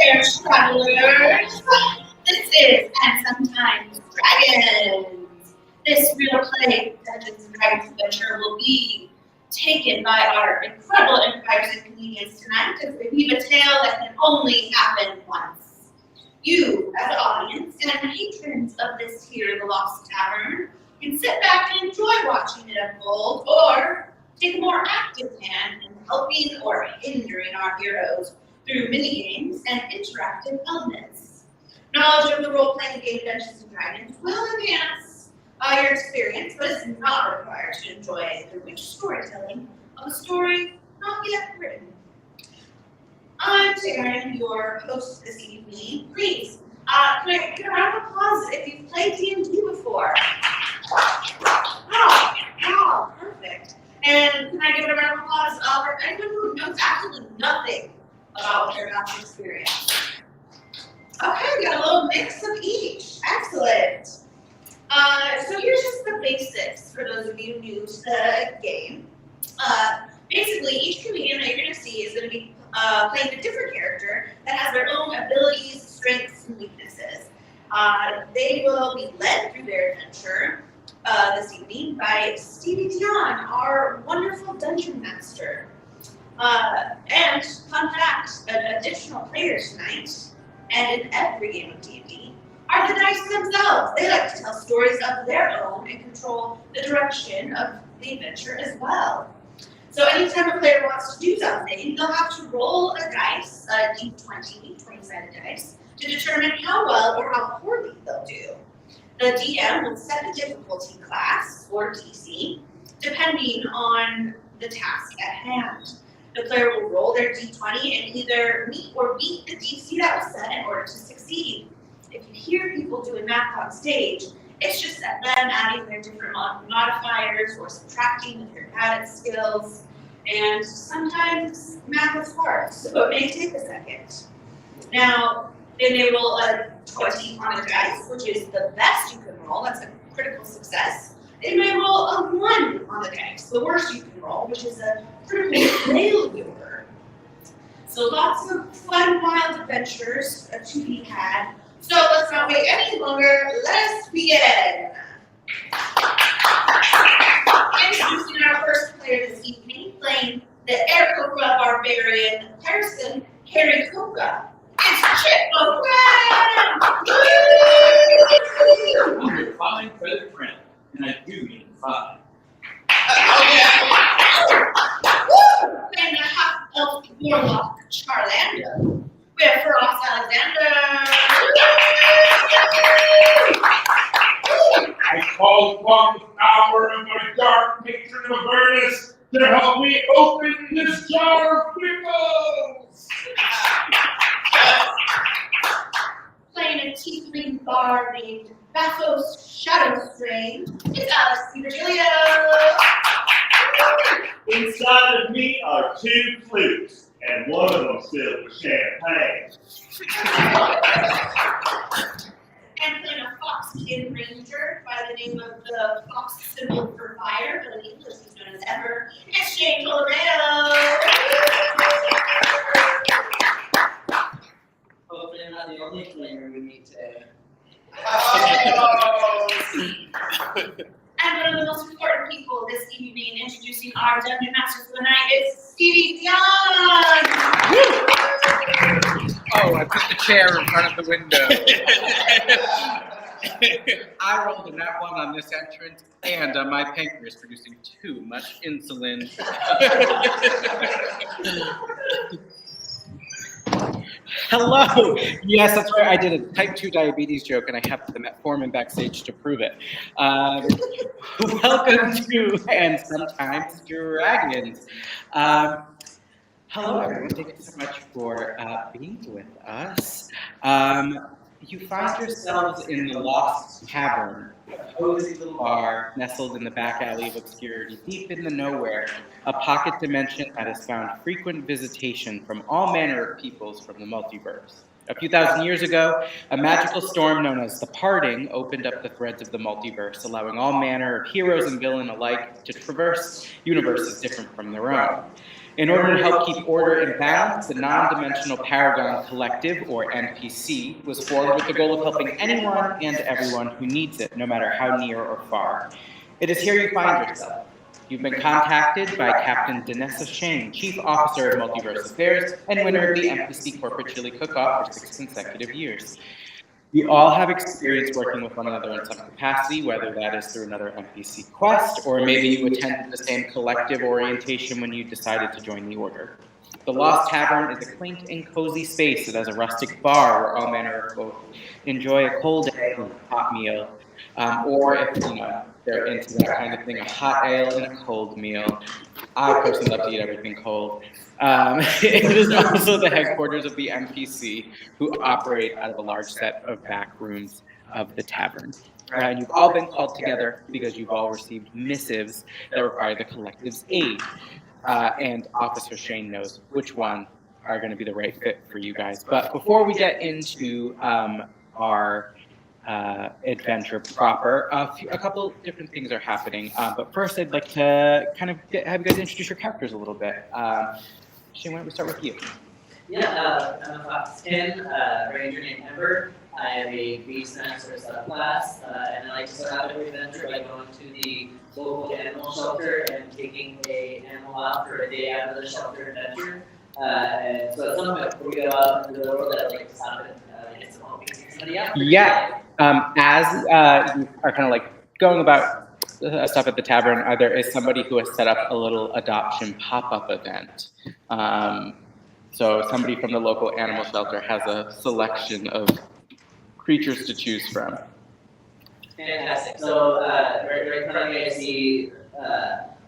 there, travelers. This is And Sometimes Dragons. This real play Dungeons and Dragons adventure will be taken by our incredible improvisers and comedians tonight as they weave a tale that can only happen once. You, as an audience and patrons of this here, the Lost Tavern, can sit back and enjoy watching it unfold, or take a more active hand in helping or hindering our heroes through mini-games and interactive elements. Knowledge of the role-playing game Dungeons and Dragons will enhance your experience, but is not required to enjoy the rich storytelling of a story not yet written. I'm Taryn, your host this evening. Please, can I get a round of applause if you've played D&D before? Oh, perfect. And can I give a round of applause for anyone who knows absolutely nothing about what they're about to experience? Okay, we got a little mix of each. Excellent. So here's just the basics for those of you new to the game. Basically, each comedian that you're going to see is going to be playing a different character that has their own abilities, strengths, and weaknesses. They will be led through their adventure this evening by Stevie Dion, our wonderful dungeon master. And fun fact, an additional player tonight, and in every game of D&D, are the dice themselves. They like to tell stories of their own and control the direction of the adventure as well. So anytime a player wants to do something, they'll have to roll a dice, a d20, 20-sided dice, to determine how well or how poorly they'll do. The DM will set the difficulty class, or DC, depending on the task at hand. The player will roll their d20 and either meet or beat the DC that was set in order to succeed. If you hear people doing math on stage, it's just them adding their different modifiers or subtracting if they're bad at skills. And sometimes math is hard, so it may take a second. Now, they may roll a 20 on a dice, which is the best you can roll. That's a critical success. They may roll a 1 on the dice, the worst you can roll, which is a critical failure. So lots of fun, wild adventures to be had. So let's not wait any longer. Let us begin. Introducing our first player this evening, playing the Aarakocra barbarian Harrison Harry Coca. It's Chip O'Brien! I'm your fine feathered friend, and I do mean fine. Playing the half-elf warlock Charlander. We have Ferox Alexander. I call upon the power of my dark patron of Avernus to help me open this jar of pickles! Playing a tiefling bard named Bathos Shadowstrain. It's Alice Virgilio. Inside of me are 2 flutes, and one of them filled with champagne. And playing a fox-kin ranger by the name of the fox symbol for fire, but in English is known as ever. It's Shane Toledano. Hopefully I'm not the only player we meet today. And one of the most important people this evening, introducing our dungeon master for the night, is Stevie Dion. Oh, I put the chair in front of the window. I rolled a nat 1 on this entrance, and my pancreas producing too much insulin. Hello! Yes, that's right. I did a type 2 diabetes joke, and I have the metformin backstage to prove it. Welcome to And Sometimes Dragons. Hello, everyone. Thank you so much for being with us. You find yourselves in the Lost Tavern, a cozy little bar nestled in the back alley of obscurity, deep in the nowhere, a pocket dimension that has found frequent visitation from all manner of peoples from the multiverse. A few thousand years ago, a magical storm known as the Parting opened up the threads of the multiverse, allowing all manner of heroes and villains alike to traverse universes different from their own. In order to help keep order and balance, the Non-Dimensional Paragon Collective, or NPC, was formed with the goal of helping anyone and everyone who needs it, no matter how near or far. It is here you find yourself. You've been contacted by Captain Danessa Shane, Chief Officer of Multiverse Affairs and winner of the NPC Corporate Chili Cook-Off for 6 consecutive years. We all have experience working with one another in some capacity, whether that is through another NPC quest, or maybe you attended the same collective orientation when you decided to join the Order. The Lost Tavern is a quaint and cozy space that has a rustic bar where all manner of folk enjoy a cold ale and a hot meal, or if they're into that kind of thing, a hot ale and a cold meal. I personally love to eat everything cold. It is also the headquarters of the NPC, who operate out of a large set of back rooms of the tavern. And you've all been called together because you've all received missives that require the collective's aid. And Officer Shane knows which one are going to be the right fit for you guys. But before we get into our adventure proper, a couple different things are happening. But first, I'd like to kind of have you guys introduce your characters a little bit. Shane, why don't we start with you? Yeah, I'm a Fox 10 ranger named Ember. I am a beast master subclass, and I like to start out every adventure by going to the local animal shelter and taking an animal out for a day out of the shelter adventure. And so at some point before we go out into the world, I'd like to stop and get some help with somebody out. Yeah. As you are kind of like going about stuff at the tavern, there is somebody who has set up a little adoption pop-up event. So somebody from the local animal shelter has a selection of creatures to choose from. Fantastic. So right in front of me I see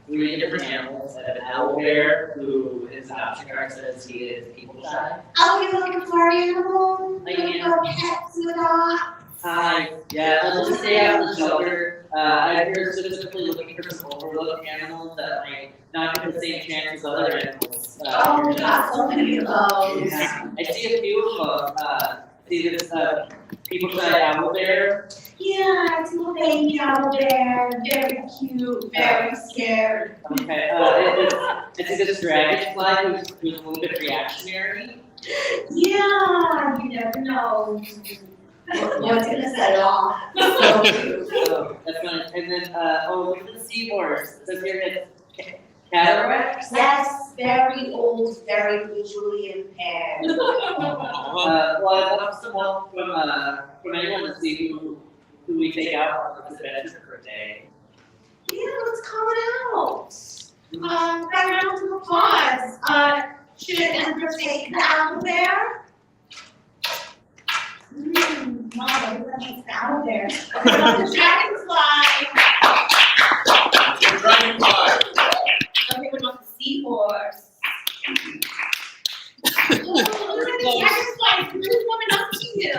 3 different animals. I have an owl bear who his adoption card says he is people shy. Oh, you're looking for an animal? I Looking am. for pets to adopt? Hi. Yeah, let's just stay out of the shelter. I'm here specifically looking for some overlooked animals that might not get the same chance as other animals. Oh, we got so many of those. Yeah. I see a few of them. See this people shy owl bear. Yeah, it's a little baby owl bear, very cute, very scared. Okay. I see this dragonfly who's a little bit reactionary. Yeah, you never know what's gonna set it off. So cute. So that's fine. And then look at the seahorse. It says here it's cataracts. Yes, very old, very visually impaired. Well, I'd love some help from anyone to see who we take out on this adventure for a day. Yeah, let's call it out. That round of applause. Should Ember take the owl bear? Mama, that makes the owl bear. The dragonfly. Everyone wants the seahorse. Look at the dragonfly, it's really coming up to you.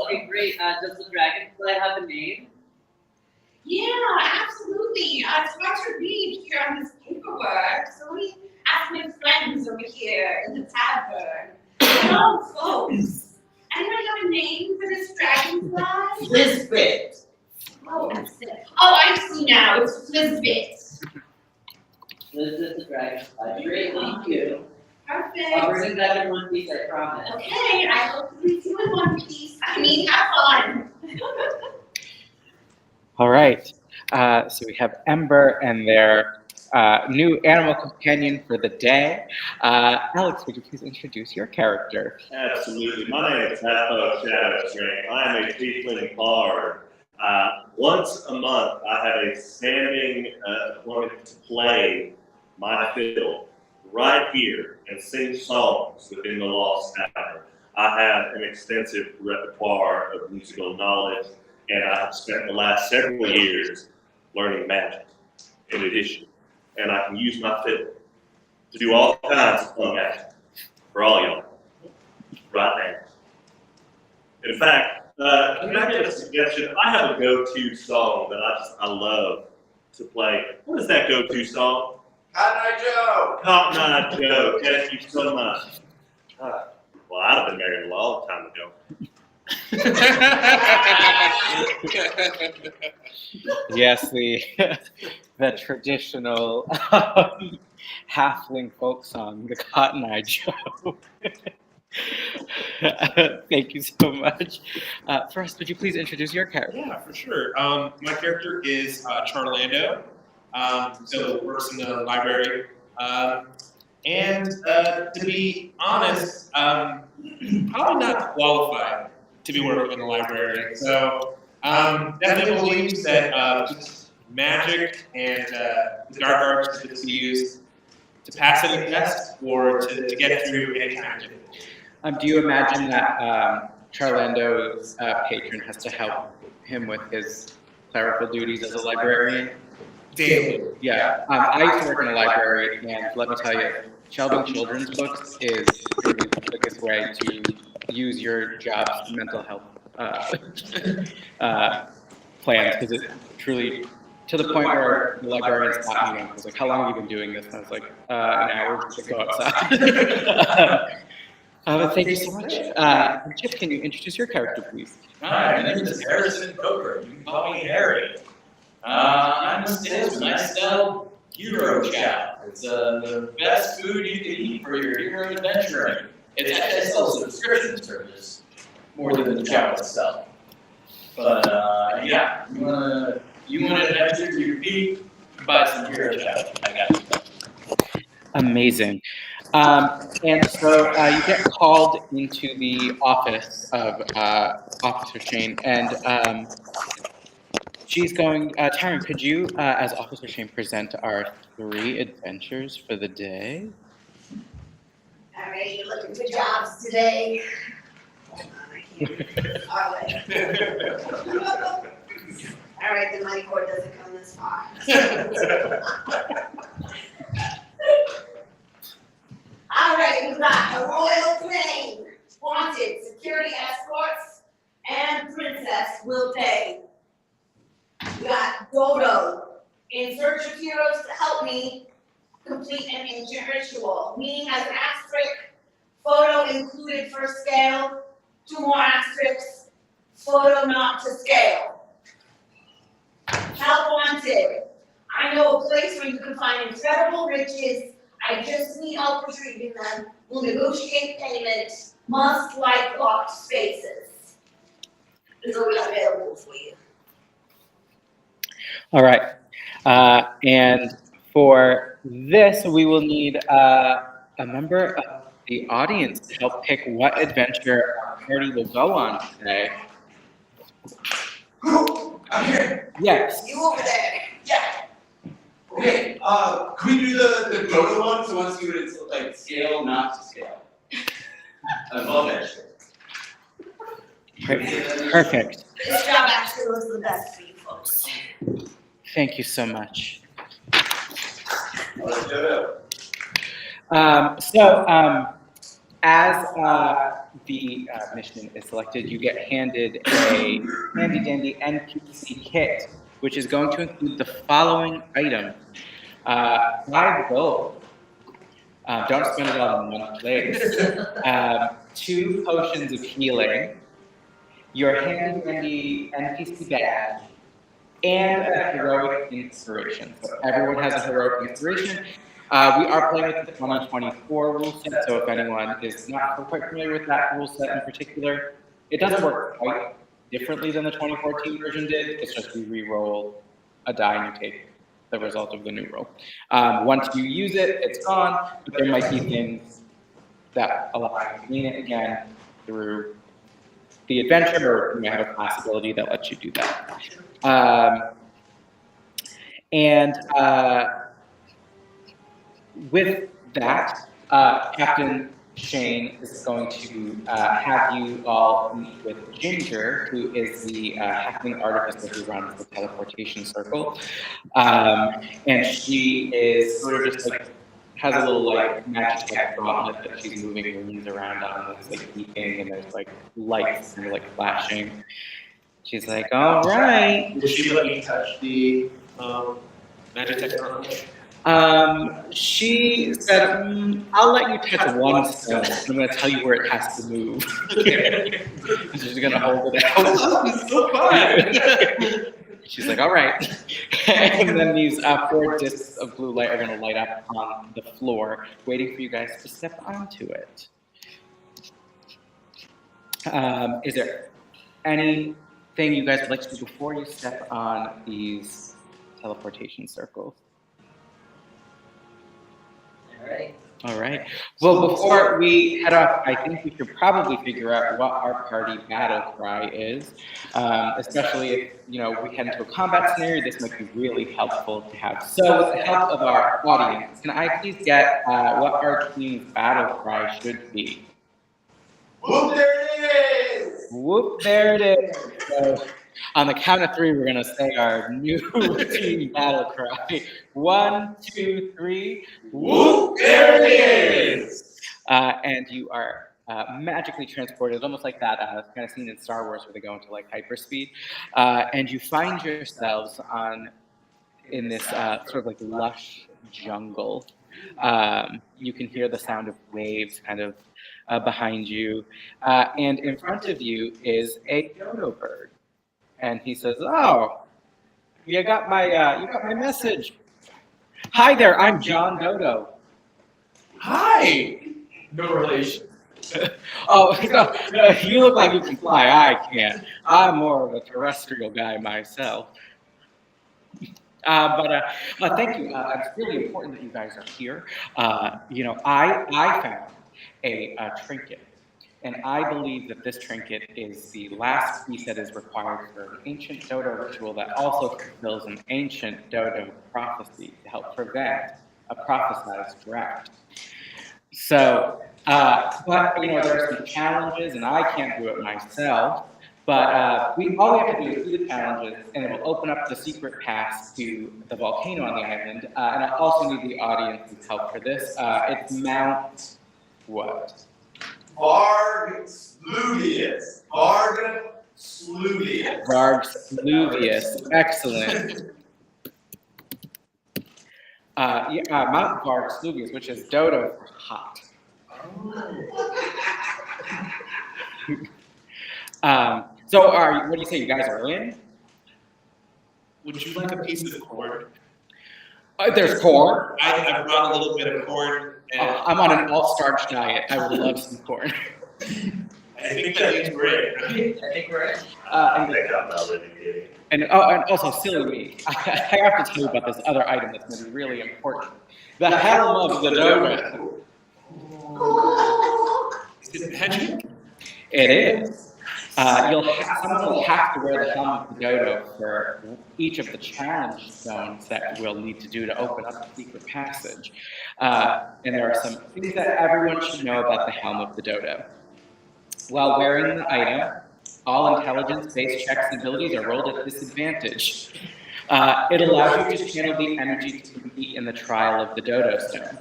Okay, great. Does the dragonfly have a name? Yeah, absolutely. Spencer Reed here on this paperwork. So let me ask my friends over here in the tavern. Hello, folks. Anybody have a name for this dragonfly? Lisbeth. Oh, that's it. Oh, I see now. It's Lisbeth. Lisbeth the dragonfly. Great, thank you. I'll Perfect. bring it back in one piece, I promise. Okay, I hope you do in one piece. I mean, have fun. All right. So we have Ember and their new animal companion for the day. Alex, would you please introduce your character? Absolutely. My name is Halfo Shadowstring. I am a tiefling bard. Once a month, I have a standing appointment to play my fiddle right here and sing songs within the Lost Tavern. I have an extensive repertoire of musical knowledge, and I have spent the last several years learning magic in addition. And I can use my fiddle to do all kinds of fun magic for all y'all right now. In fact, can I get a suggestion? I have a go-to song that I love to play. What is that go-to song? Cotton Eye Joe. Cotton Eye Joe. Thank you so much. Well, I'd have been married a long time ago. Yes, the traditional halfling folk song, The Cotton Eye Joe. Thank you so much. First, would you please introduce your character? Yeah, for sure. My character is Charlando. So works in the library. And to be honest, probably not qualified to be working in the library. So definitely believes that just magic and the dark arts that be used to pass any test or to get through any kind of difficulty. Do you imagine that Charlando's patron has to help him with his clerical duties as a librarian? Daily. Yeah. I used to work in a library, and let me tell you, shelving children's books is really the quickest way to use your job's mental health plans, because it truly, to the point where the librarian stopped me and was like, "How long have you been doing this?" And I was like, "An hour to go outside." But thank you so much. Chip, can you introduce your character, please? Hi, my name is Harrison Coker. You can call me Harry. I'm a salesman. I sell Hero Chow. It's the best food you can eat for your hero adventuring. It's actually I sell a subscription service more than the chow itself. But yeah, you wanna adventure to your feet, buy some Hero Chow. I got you. Amazing. And so you get called into the office of Officer Shane, and she's going, Taryn, could you, as Officer Shane, present our 3 adventures for the day? All right, you're looking for jobs today. All right, the money cord doesn't come this far. All right, we've got a royal plane, wanted, security escorts, and princess will pay. We got Dodo, in search of heroes to help me complete an ancient ritual. Meaning has an asterisk, photo included for scale, 2 more asterisks, photo not to scale. Help wanted. I know a place where you can find incredible riches. I just need help retrieving them. We'll negotiate payment. Must like locked spaces. This is what we got available for you. All right. And for this, we will need a member of the audience to help pick what adventure our party will go on today. I'm here. Yes. You over there. Yeah. Okay. Can we do the Dodo one? So once you it's like scale, not to scale. I love that shit. Perfect. This job actually was the best for you folks. Thank you so much. Let's do it. As the mission is selected, you get handed a handy-dandy NPC kit, which is going to include the following items. 5 gold. Don't spend it all in one place. 2 potions of healing, your handy-dandy NPC badge, and a heroic inspiration. So everyone has a heroic inspiration. We are playing with the 2024 rule set, so if anyone is not quite familiar with that rule set in particular, it doesn't work quite differently than the 2014 version did. It's just we re-roll a die and you take the result of the new roll. Once you use it, it's gone, but there might be things that allow you to clean it again through the adventure, or you may have a possibility that lets you do that. With that, Captain Shane is going to have you all meet with Ginger, who is the halfling artificer who runs the teleportation circle. And she is sort of just like, has a little like magic tech gauntlet that she's moving rings around on, that's like beeping, and there's like lights and like flashing. She's like, all right. Will she let me touch the magic technology? She said, I'll let you touch one stone. I'm going to tell you where it has to move. She's going to hold it out. Oh, it's so fun. She's like, all right. And then these 4 discs of blue light are going to light up on the floor, waiting for you guys to step onto it. Is there anything you guys would like to do before you step on these teleportation circles? All right. Well, before we head off, I think we should probably figure out what our party battle cry is, especially if, we head into a combat scenario. This might be really helpful to have. So with the help of our audience, can I please get what our team's battle cry should be? Whoop, there it is! Whoop, there it is. So on the count of 3, we're going to say our new team battle cry. 1, 2, 3. Whoop, there it is! And you are magically transported, almost like that kind of scene in Star Wars where they go into like hyperspeed. And you find yourselves in this sort of like lush jungle. You can hear the sound of waves kind of behind you. And in front of you is a dodo bird. And he says, "Oh, you got my message. Hi there, I'm John Dodo." Hi! No relation. Oh, no, you look like you can fly. I can't. I'm more of a terrestrial guy myself. But thank you. It's really important that you guys are here. I found a trinket. And I believe that this trinket is the last piece that is required for an ancient dodo ritual that also fulfills an ancient dodo prophecy to help prevent a prophesized drought. So, but there are some challenges, and I can't do it myself. But all we have to do is do the challenges, and it will open up the secret pass to the volcano on the island. And I also need the audience's help for this. It's Mount what? Varg Sluvius. Varg Sluvius. Varg Sluvius. Excellent. Mount Varg Sluvius, which is dodo for hot. So, what do you say? You guys are in? Would you like a piece of corn? There's corn. I brought a little bit of corn. And I'm on an all-starch diet. I would love some corn. I think that means we're in. I think we're in. I think I'm not really kidding. And also, silly me, I have to tell you about this other item that's going to be really important. The helm of the dodo. Is it magic? It is. Someone will have to wear the helm of the dodo for each of the challenge zones that we'll need to do to open up the secret passage. And there are some things that everyone should know about the helm of the dodo. While wearing the item, all intelligence-based checks and abilities are rolled at disadvantage. It allows you to channel the energy to compete in the trial of the dodo stone.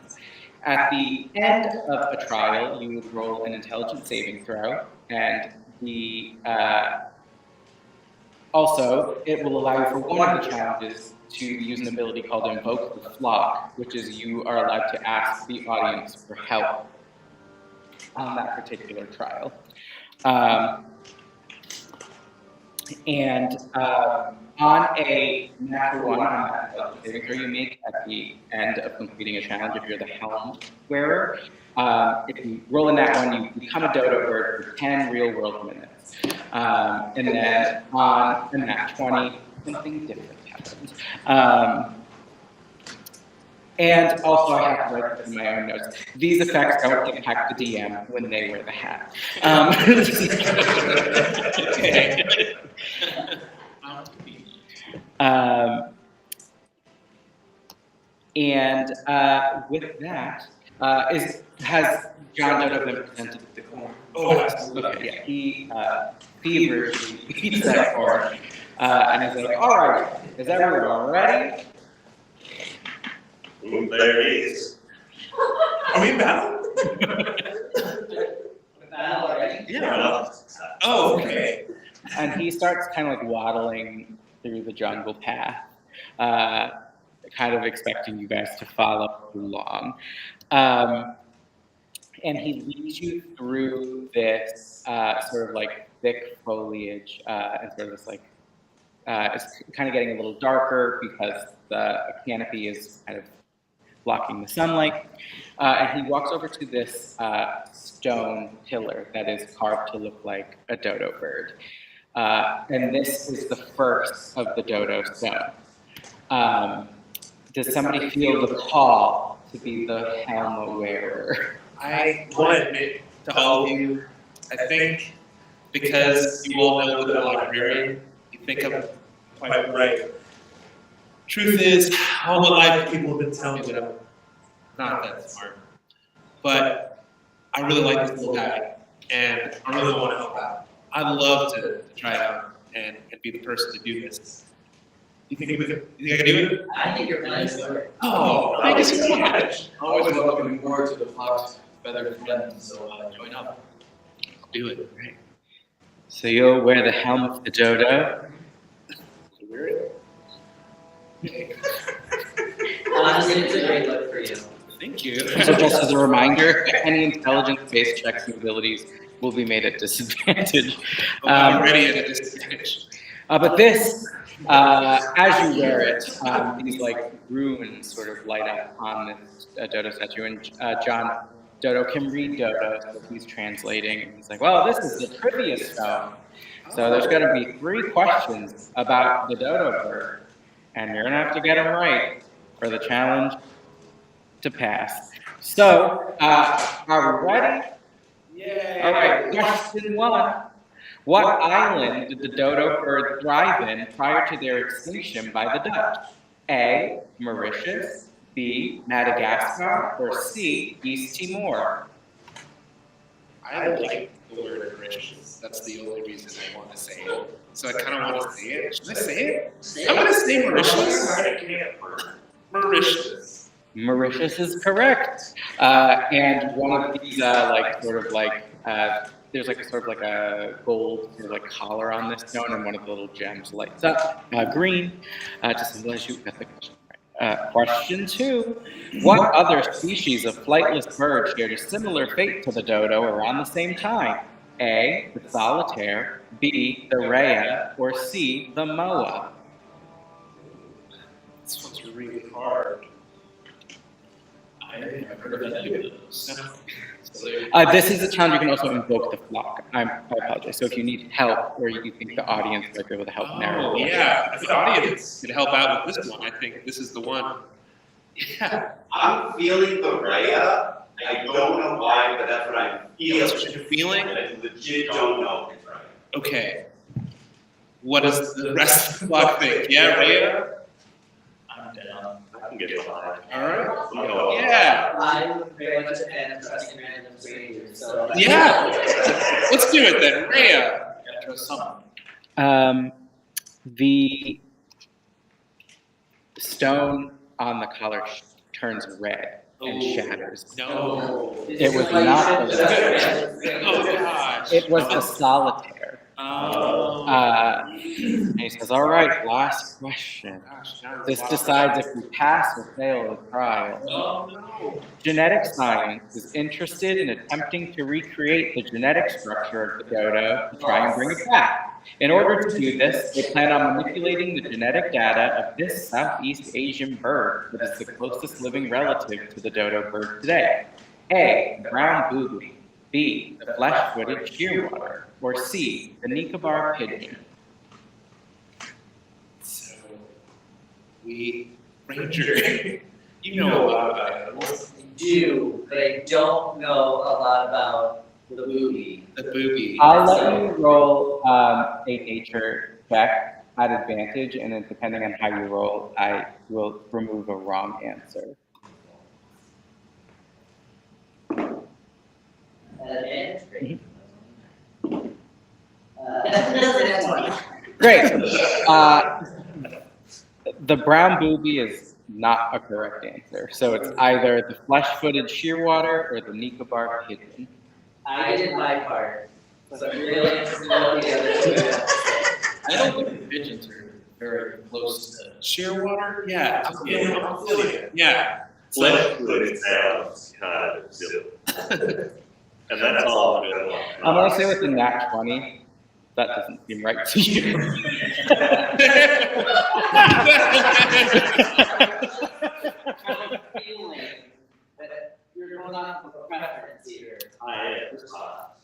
At the end of a trial, you would roll an intelligence saving throw, and also, it will allow you for one of the challenges to use an ability called Invoke the Flock, which is you are allowed to ask the audience for help on that particular trial. On a natural 1 on that intelligence saving throw you make at the end of completing a challenge, if you're the helm wearer, if you roll in that one, you become a dodo bird for 10 real-world minutes. And then on a nat 20, something different happens. And also, I have to write this in my own notes. These effects don't impact the DM when they wear the hat. With that, has John Dodo been presented with the corn? Oh, absolutely. Okay, yeah, he feverishly eats that corn, and he's like, "All right, is everyone ready?" Ooh, there it is. Are we in battle? Battle already? Yeah. Oh, okay. And he starts kind of like waddling through the jungle path, kind of expecting you guys to follow along. And he leads you through this sort of like thick foliage and sort of this like it's kind of getting a little darker because the canopy is kind of blocking the sunlight. And he walks over to this stone pillar that is carved to look like a dodo bird. And this is the first of the dodo stone. Does somebody feel the call to be the helmet wearer? I want to admit to all of you, I think because you all know that I'm a librarian, you think I'm quite right. Truth is, all my life people have been telling me that I'm not that smart. But I really like this little guy, and I really want to help out. I'd love to try it out and be the person to do this. You think I can do it? I think you're playing smart. Oh, thank you so much. Always welcoming more to the flock's feathered friends, so join up. I'll do it. Right. So you'll wear the helm of the dodo. Honestly, it's a great look for you. Thank you. So just as a reminder, any intelligence-based checks and abilities will be made at disadvantage. I'm ready at a disadvantage. But this, as you wear it, these like runes sort of light up on this dodo statue. And John Dodo can read dodo, so he's translating. And he's like, well, this is the trivia stone. So there's going to be 3 questions about the dodo bird. And you're going to have to get them right for the challenge to pass. So, are we ready? Yay! All right, question 1. What island did the dodo bird thrive in prior to their extinction by the Dutch? A, Mauritius, B, Madagascar, or C, East Timor? I like the word Mauritius. That's the only reason I want to say it. So I kind of want to say it. Should I say it? I'm going to say Mauritius. Mauritius. Mauritius is correct. And one of these, there's like a sort of like a gold sort of like collar on this stone, and one of the little gems lights up green to symbolize you got the question right. Question 2. What other species of flightless bird shared a similar fate to the dodo around the same time? A, the solitaire, B, the rhea, or C, the moa? This one's really hard. I think I've heard of any of those. This is a challenge. You can also invoke the flock. I apologize. So if you need help, or you think the audience might be able to help narrow. Oh, yeah. If the audience could help out with this one, I think this is the one. Yeah. I'm feeling the rhea. I don't know why, but that's what I'm feeling. That's what you're feeling? I legit don't know. Okay. What does the rest of the flock think? Yeah, Rhea? I'm down. I can get it fine. All right. No. Yeah. I'm very much a fan of trusting random strangers, so. Yeah. Let's do it then. Rhea. Gotta trust someone. The stone on the collar turns red and shatters. No. It was not Oh, gosh. It was the solitaire. Oh. And he says, all right, last question. Gosh, now This it's decides if we pass or fail the trial. Oh, no. Genetic science is interested in attempting to recreate the genetic structure of the dodo to try and bring it back. In order to do this, they plan on manipulating the genetic data of this Southeast Asian bird that is the closest living relative to the dodo bird today. A, the brown booby. B, the flesh-footed shearwater. Or C, the Nicobar pigeon. So, Ranger, you know a lot about animals. I do, but I don't know a lot about the movie. The booby. I'll let you roll a nature check at advantage, and then depending on how you roll, I will remove a wrong answer. Advantage, great. That's the next one. Great. The brown booby is not a correct answer. So it's either the flesh-footed shearwater or the Nicobar pigeon. I did my part, so I'm really interested in what the other two have to say. I don't think the pigeons are very close to. Shearwater? Yeah. I'm feeling it. Yeah. Flesh-footed sounds kind of silly. And that's all I'm going to I'm going to say with the nat 20, That doesn't seem right to you. Feeling that you're going off of a preference here. I am.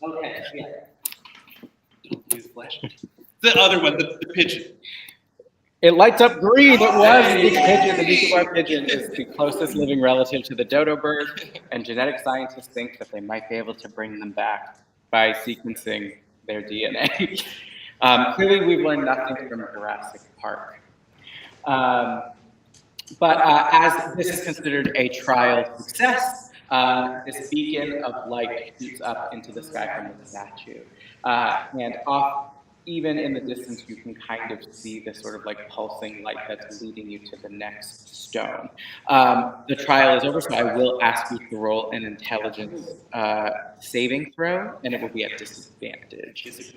Okay, yeah. Use flash. The other one, the pigeon. It lights up green. It was the pigeon. The Nicobar pigeon is the closest living relative to the dodo bird, and genetic scientists think that they might be able to bring them back by sequencing their DNA. Clearly, we've learned nothing from Jurassic Park. But as this is considered a trial success, this beacon of light shoots up into the sky from the statue. And off, even in the distance, you can kind of see this sort of like pulsing light that's leading you to the next stone. The trial is over, so I will ask you to roll an intelligence saving throw, and it will be at disadvantage.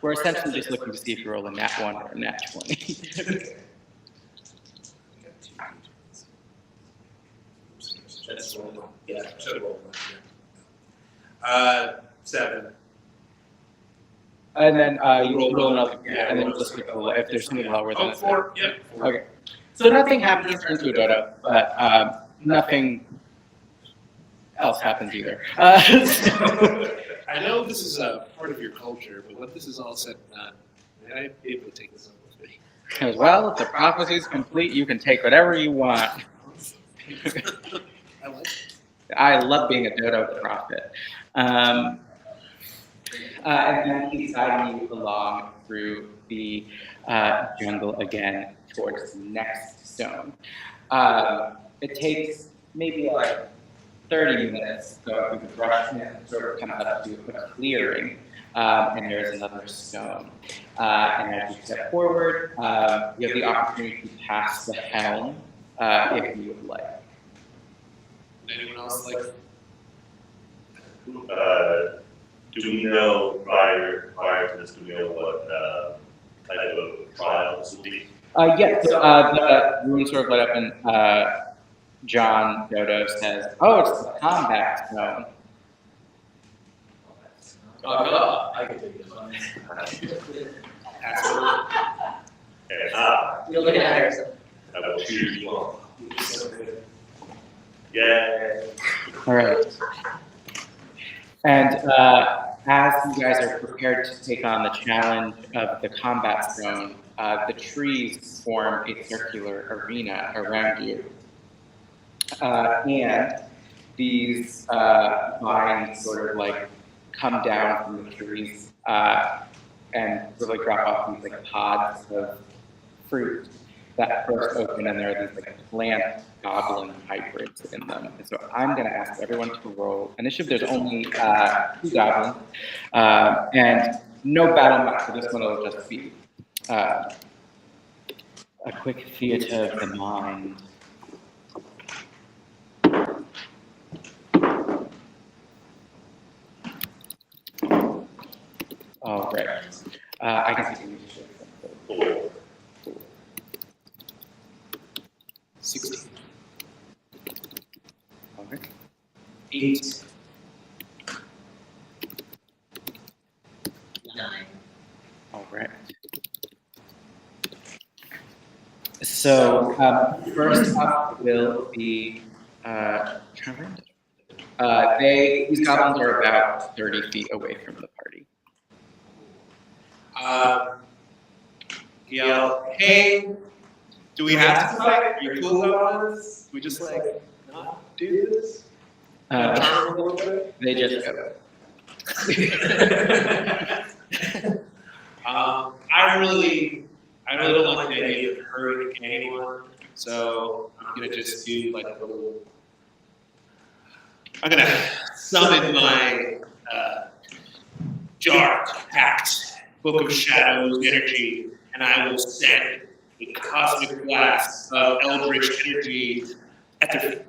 We're essentially just looking to see if you roll a nat 1 or a nat 20. Yeah. 7. And then you roll another, and then just if there's something lower than Oh, 4. Yep. Okay. So nothing happens into a dodo, but nothing else happens either. I know this is a part of your culture, but when this is all said and done, may I be able to take this up with me? As well, if the prophecy is complete, you can take whatever you want. I like it. I love being a dodo prophet. And then he's guiding you along through the jungle again towards the next stone. It takes maybe like 30 minutes to go through the brush and sort of come up to a clearing, and there's another stone. And as you step forward, you have the opportunity to pass the helm if you would like. Anyone else like? Do we know prior to this? Do we know what type of trial this will be? Yes, the room sort of lit up, and John Dodo says, "Oh, it's the combat stone." I can take this one. Okay, You're looking at Harrison. I will choose one. Yeah. All right. And as you guys are prepared to take on the challenge of the combat stone, the trees form a circular arena around you. And these vines sort of like come down from the trees and sort of like drop off these like pods of fruit that first open, and there are these like plant goblin hybrids in them. And so I'm going to ask everyone to roll initiative. There's only 2 goblins, and no battle map for this one. It'll just be a quick theater of the mind. All right. I can see initiative. 16. All right. 8. 9. All right. So first up will be these goblins are about 30 feet away from the party. Yell, hey, do we have to fight? Are you cool about this? We just like not do this? Charm them a little bit? They just go. I really don't like the idea of hurting anyone, so I'm gonna just do like a little. I'm gonna summon my dark pact, Book of Shadows energy, and I will send a cosmic blast of eldritch energy at their feet.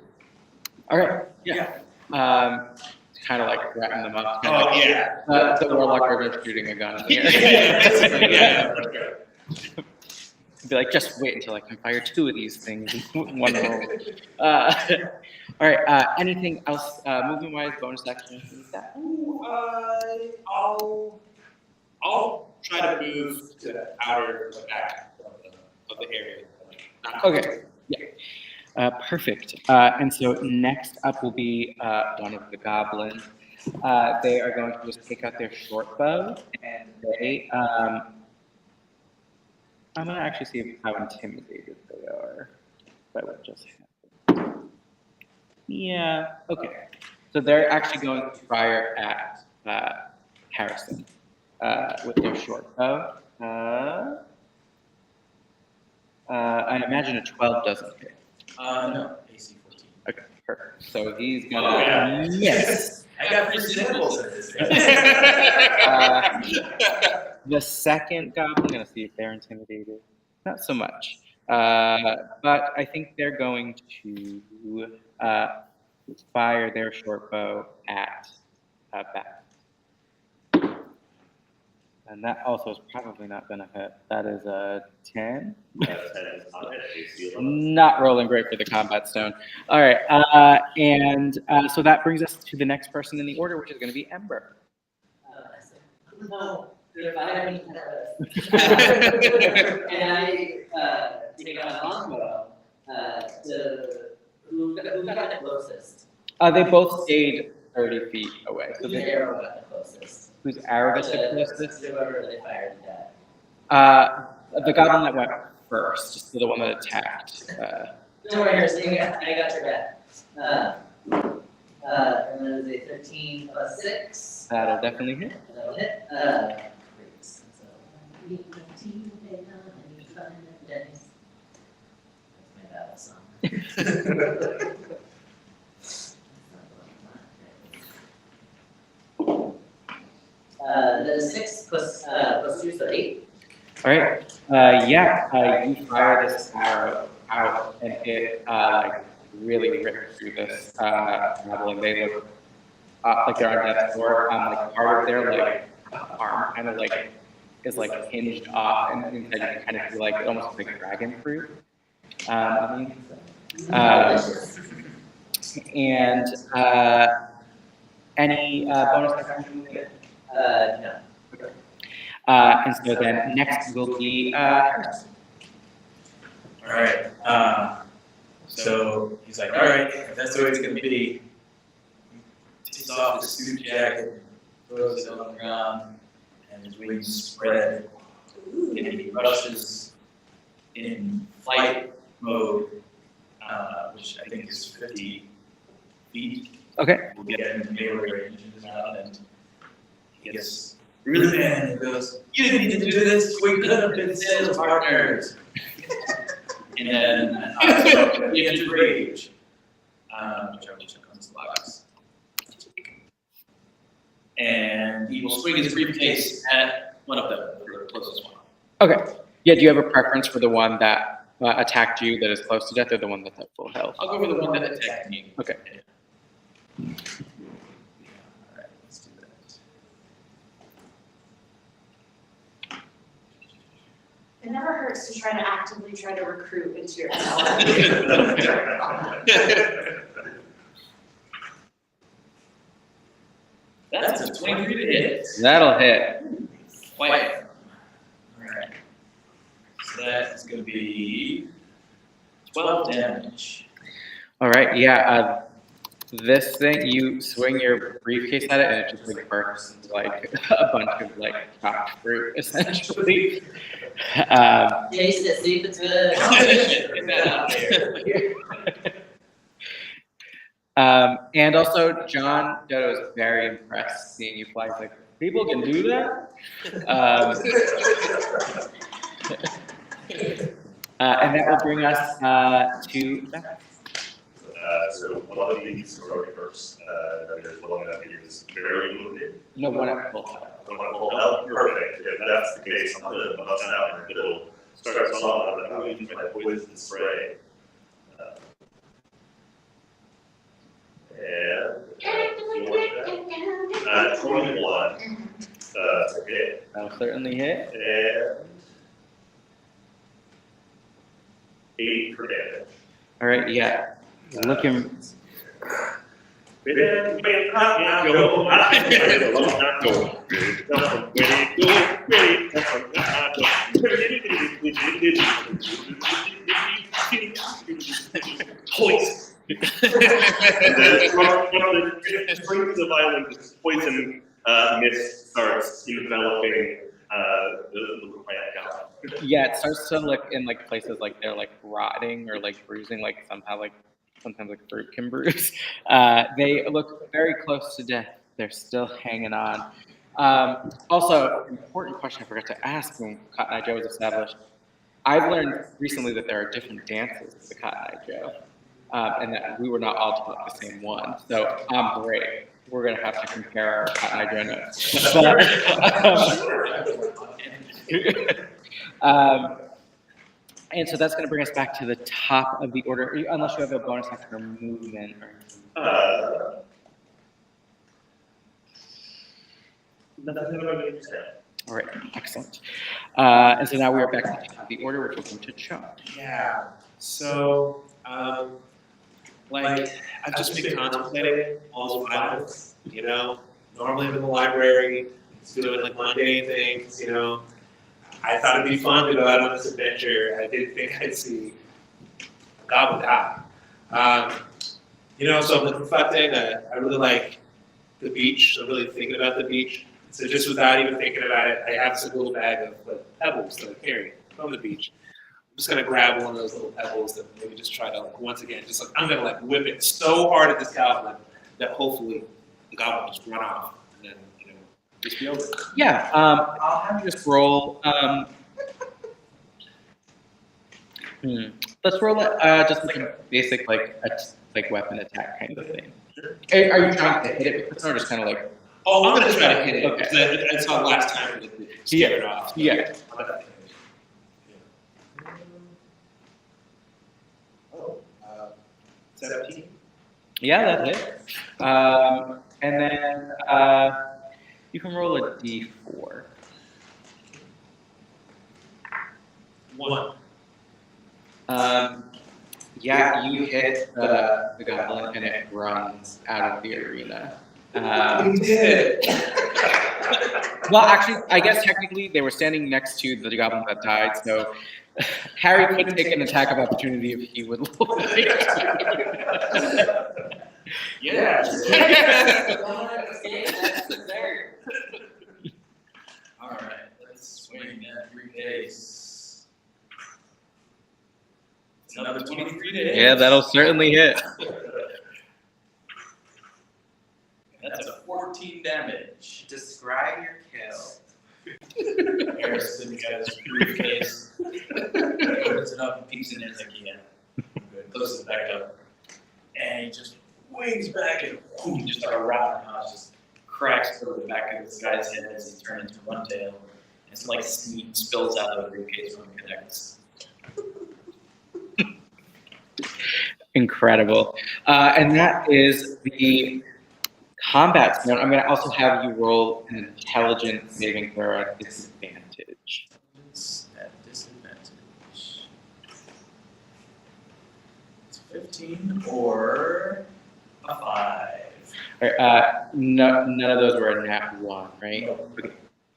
All right. Yeah. Kind of like wrapping them up. Oh yeah. The warlock river shooting a gun in the air. Yeah, basically, yeah. Be like, just wait until I can fire 2 of these things in one roll. All right. Anything else movement-wise, bonus action? I'll try to move to the outer back of the area. Not Okay. Perfect. And so next up will be one of the goblins. They are going to just take out their short bow, and I'm going to actually see how intimidated they are by what just happened. Yeah, okay. So they're actually going to fire at Harrison with their short bow. I imagine a 12 doesn't hit. No, AC 14. Okay, perfect. So he's gonna Oh, yeah. miss. I got free samples at this thing. The second goblin, gonna see if they're intimidated. Not so much. But I think they're going to fire their short bow at Bat. And that also is probably not gonna hit. That is a 10. Not rolling great for the combat stone. All right, so that brings us to the next person in the order, which is going to be Ember. No, you're firing at us. And I take out my longbow. Who got the closest? They both stayed 30 feet away. So Whose they, arrow got the closest? whose arrow got the closest? Whoever they fired at. The goblin that went first, just the one that attacked. Don't worry, Harrison, I got your back. And that is a 13 plus 6. That'll definitely hit. That'll hit. Great. So, that's my battle song. That is 6 plus 2, so 8. All right. You fire this arrow out, and it really rips through this goblin. They look like they're on death's door. Part of their arm kind of is hinged off, and inside you can kind of feel it almost looks like dragon fruit. Any bonus action? No. And so then next will be Harrison. All right. So he's like, all right, if that's the way it's gonna be. Takes off his suit jacket, throws it on the ground, and his wings spread, and he rushes in flight mode, which I think is 50 feet. Okay. We'll get into melee range and he gets really mad and goes, "You didn't need to do this. We could have been sales partners." And then he gets rage, which I will check on his logs. And he will swing his briefcase at one of them, the closest one. Okay. Yeah. Do you have a preference for the one that attacked you that is close to death, or the one that's at full health? I'll go for the one that attacked me. Okay. All right, let's do that. It never hurts to try to actively recruit into your That's a 23 to hit. That'll hit. Quiet. Alright. So that is going to be 12 damage. All right. Yeah. This thing, you swing your briefcase at it, and it just bursts into a bunch of chopped fruit, essentially. Taste it, see if it's good. Get that out there. And also, John Dodo is very impressed seeing you fly. He's like, people can do that? And that will bring us to Beth. So one of these storyverse, there's one that is very limited. No, one at full health. One at full health, perfect. If that's the case, I'm gonna bust out in the middle. Starts off, I'm going to use my poison spray. And 21 to hit. That'll certainly hit. And 8 for damage. All right, yeah. Looking Poison. And then from the springs of island, this poison mist starts enveloping the little plant goblin. Yeah, it starts to look in like places like they're like rotting or like bruising, like somehow like sometimes like fruit can bruise. They look very close to death. They're still hanging on. Also, important question I forgot to ask when Cotton Eye Joe was established. I've learned recently that there are different dances to the Cotton Eye Joe, and that we were not all taught the same one. So I'm great. We're gonna have to compare our Cotton Eye Joe notes. And so that's going to bring us back to the top of the order, unless you have a bonus action or movement. All right, excellent. And so now we are back to the top of the order, which will come to Chuck. Yeah. So, like, I've just been contemplating all those violence, you know. Normally I'm in the library, doing like mundane things, you know. I thought it'd be fun to go out on this adventure. I didn't think I'd see a goblin die. You know, so I'm reflecting. I really like the beach. I'm really thinking about the beach. So just without even thinking about it, I have this little bag of like, pebbles that I carry from the beach. I'm just gonna grab one of those little pebbles and maybe just try to like once again, just like I'm gonna like whip it so hard at this goblin that hopefully the goblin will just run off and then just be over. Yeah, I'll have you just roll. Let's roll it. Just like a basic like weapon attack kind of thing. Are you trying to hit it with the or just kind of like? Oh, I'm gonna try to hit it. Okay. I saw last time that it scared it off. Yeah. Oh, 17. Yeah, that's it. And then you can roll a d4. 1. Yeah, you hit the goblin and it runs out of the arena. We did. Well, actually, I guess technically they were standing next to the goblin that died, so Harry could take an attack of opportunity if he would like. Yeah. All right, let's swing that 3 days. It's another 23 days. Yeah, that'll certainly hit. That's a 14 damage. Describe your kill. Harrison's got his briefcase. Opens it up and peeks in it. It's like, yeah, good. Closes it back up. And he just wings back and boom, just start rocking off. Just cracks through the back of this guy's head as he turns into one tail. And some like steam spills out of the briefcase when it connects. Incredible. And that is the combat zone. I'm going to also have you roll an intelligence saving throw at disadvantage. It's at disadvantage. It's 15 or a 5. All right, none of those were a nat 1, right? Okay,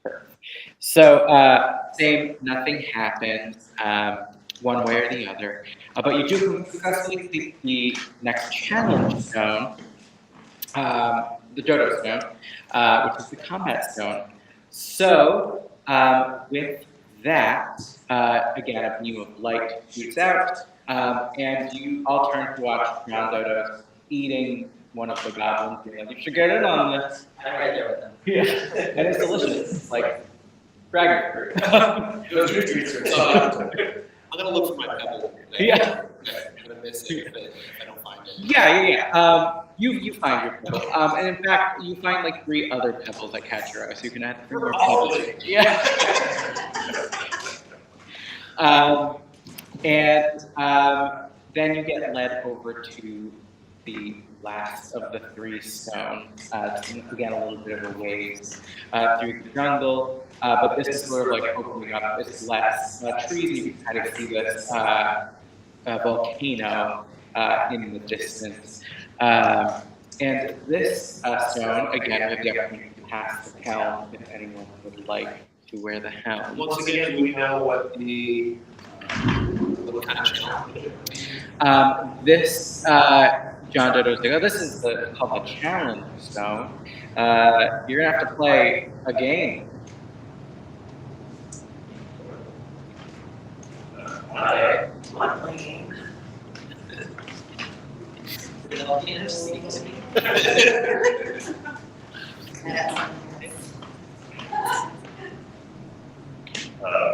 perfect. So, same, nothing happened one way or the other. But you do successfully complete the next challenge zone. The Dodo Stone, which is the combat stone. So, with that, again, a beam of light shoots out, and you all turn to watch Brown Dodo eating one of the goblins. You're like, you should get in on this. I'm right there with them. Yeah, and it's delicious, like dragon fruit. Those are treats are so I'm gonna look for my pebble. Yeah. I'm gonna miss it if I don't find it. Yeah. You find your pebble, and in fact, you find like 3 other pebbles that catch your eye, so you can add 3 more pebbles. Yeah. Then you get led over to the last of the 3 stones. Again, a little bit of a ways through the jungle, but this is sort of like opening up. It's less trees. You can kind of see this volcano in the distance. And this stone, again, we have the opportunity to pass the helm if anyone would like to wear the helm. Once again, do we know what kind of challenge it is? This, John Dodo's like, oh, this is called the challenge stone. You're gonna have to play a game. Okay. One game. It all interesting to me.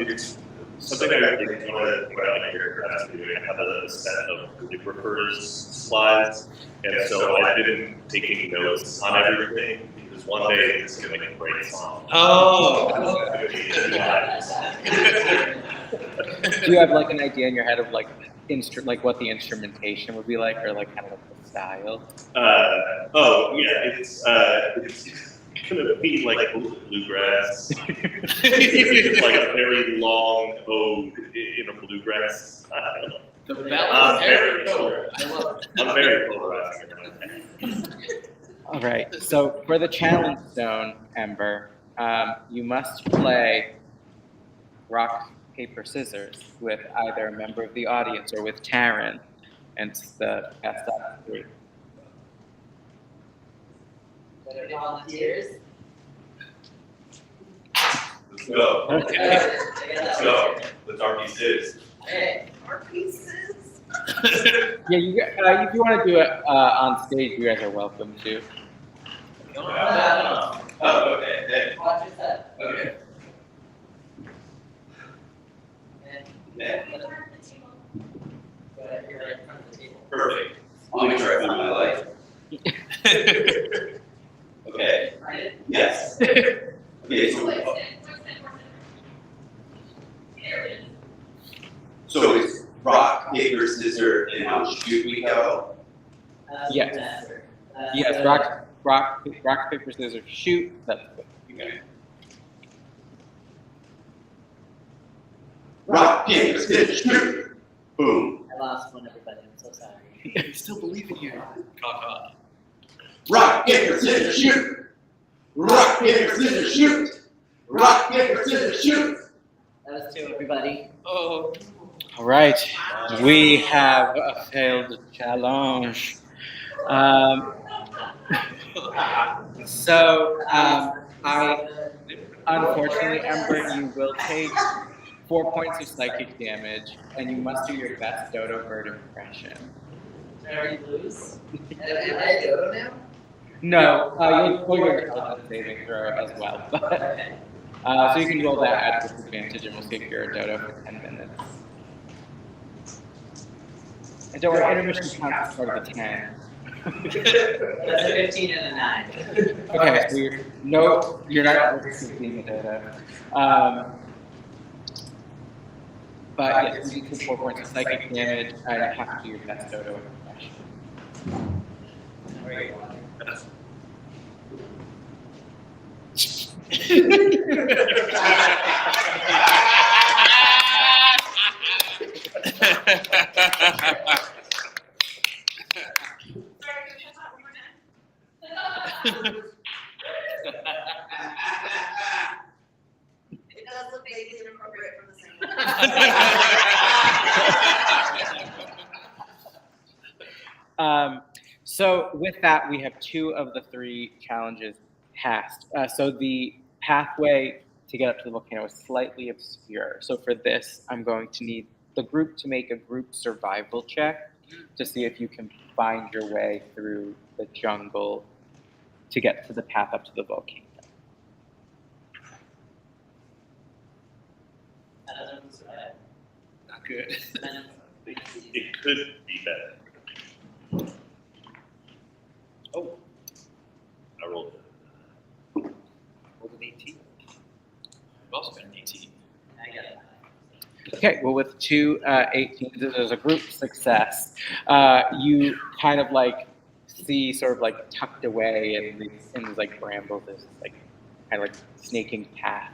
It's something I think one of my character has to do. I have a set of refers slides, and so I didn't take any notes on everything because one day this is gonna make a great song. Oh. Do you have like an idea in your head of like what the instrumentation would be like, or like kind of like the style? It's gonna be like bluegrass. It's like a very long ode in a bluegrass style. The ballad of Harry Potter. I'm very polarizing. All right. So for the challenge stone, Ember, you must play rock, paper, scissors with either a member of the audience or with Taryn, and it's the best out of three. Any volunteers? Let's go. Okay. Let's go. The darky sis. Okay. More pieces. Yeah, if you want to do it on stage, you guys are welcome to. Oh, okay. Hey. Watch your step. Okay. And Yeah. go ahead, you're right in front of the table. Perfect. I'll make sure I find my light. Okay. Right? Yes. Okay. So it's rock, paper, scissors, and how shoot we go? Yes. Master. Yes, so- rock, paper, scissors, shoot. That's good. Okay. Rock, paper, scissors, shoot. Boom. I lost one, everybody. I'm so sorry. I still believe in you. Rock, paper, scissors, shoot. Rock, paper, scissors, shoot. Rock, paper, scissors, shoot. That was two, everybody. All right, we have a failed challenge. I unfortunately, Ember, you will take 4 points of psychic damage, and you must do your best Dodo bird impression. I already lose. Am I a dodo now? No, you'll pull your intelligence saving throw as well. But, Okay. so you can roll that at disadvantage, and we'll see if you're a Dodo for 10 minutes. And don't worry, intermission counts as part of the 10. That's a 15 and a 9. Okay, so you're not being a Dodo. But yes, you take 4 points of psychic damage, and you have to do your best Dodo impression. Where are you going? It does look vaguely inappropriate for the same. So with that, we have 2 of the 3 challenges passed. So the pathway to get up to the volcano is slightly obscure. So for this, I'm going to need the group to make a group survival check to see if you can find your way through the jungle to get to the path up to the volcano. Not good. It could be better. Oh, I rolled rolled an 18. I've also got an 18. I got it. Okay, well, with 2 18s, there's a group success. You kind of like see sort of like tucked away in these like brambles, this like kind of like snaking path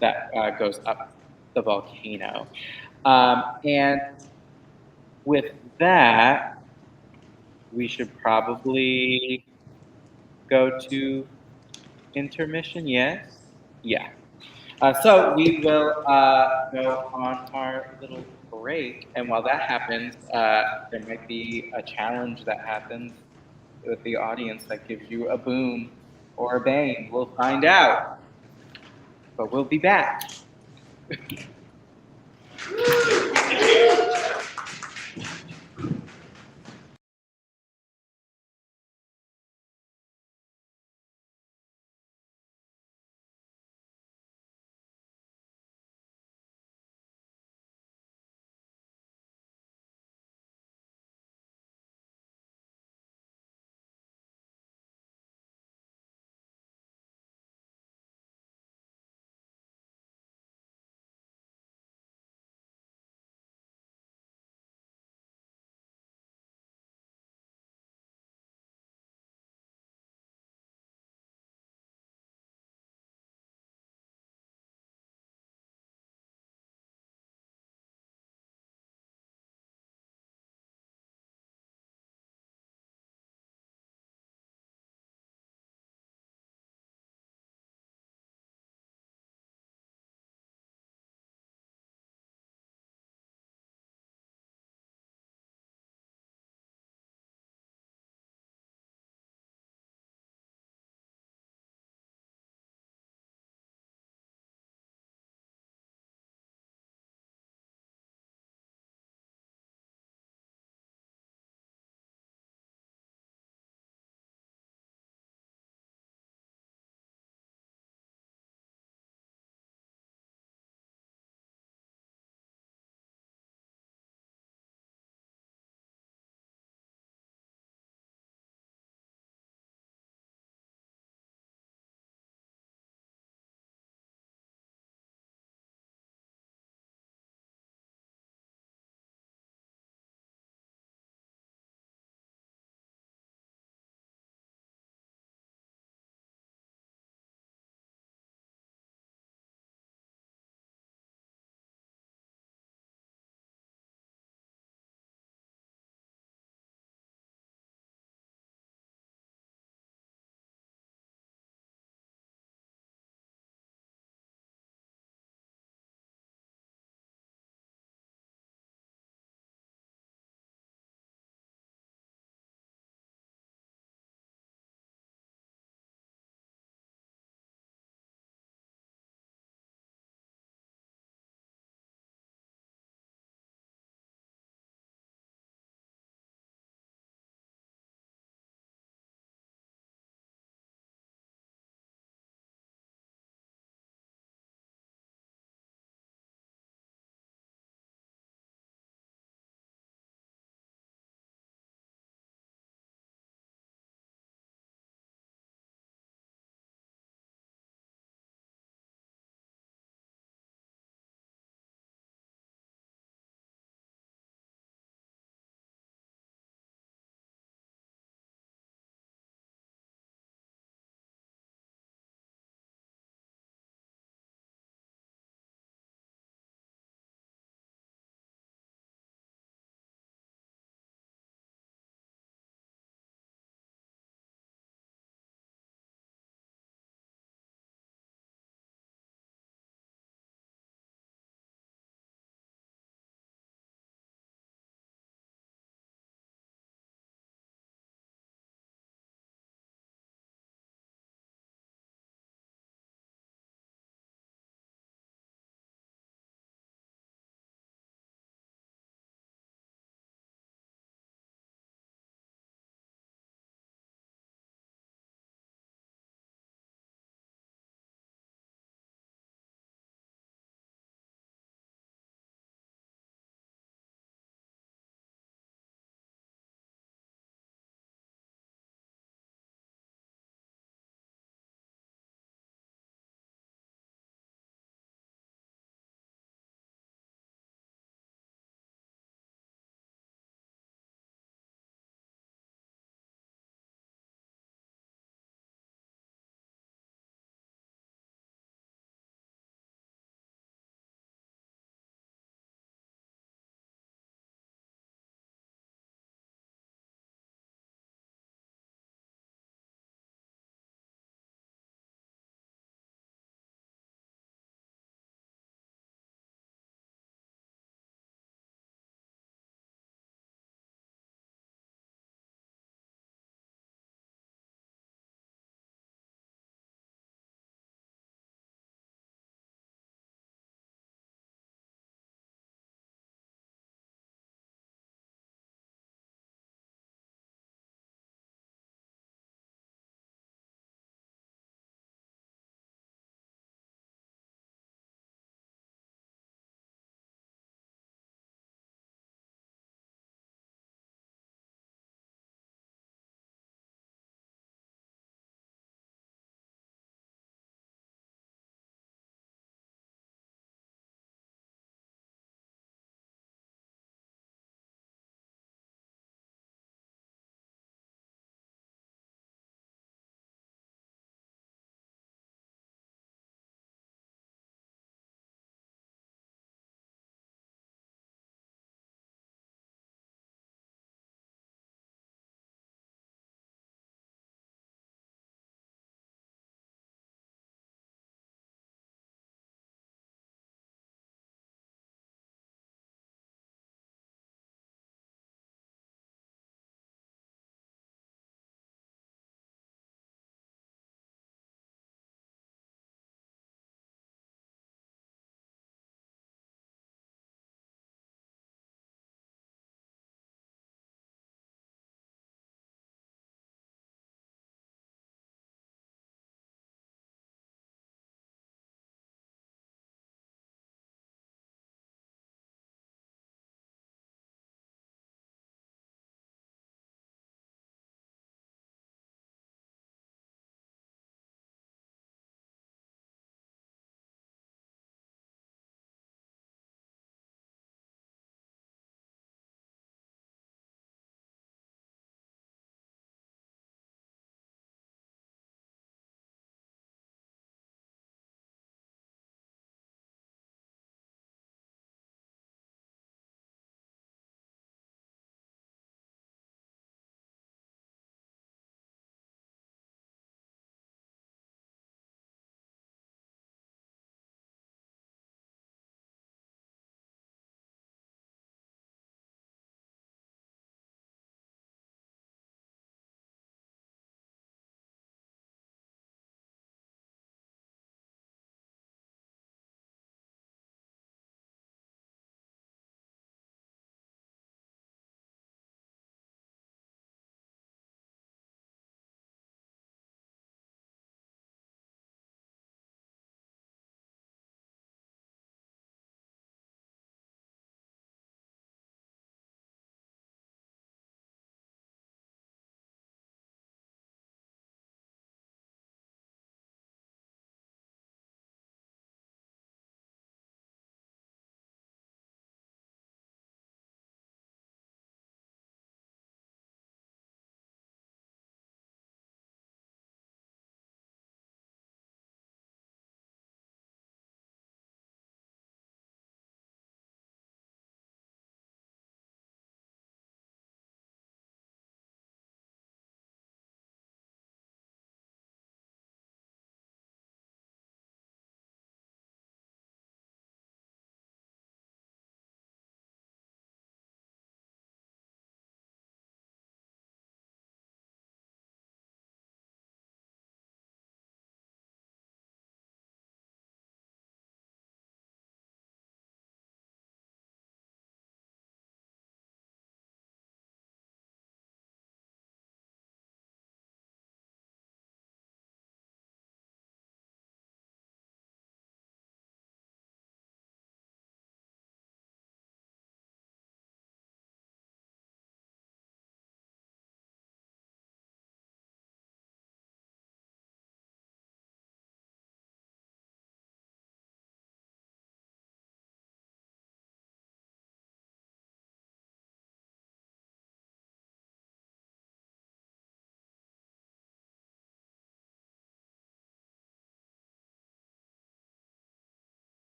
that goes up the volcano. And with that, we should probably go to intermission? Yes? Yeah. So we will go on our little break, and while that happens, there might be a challenge that happens with the audience that gives you a boon or a bane. We'll find out, but we'll be back.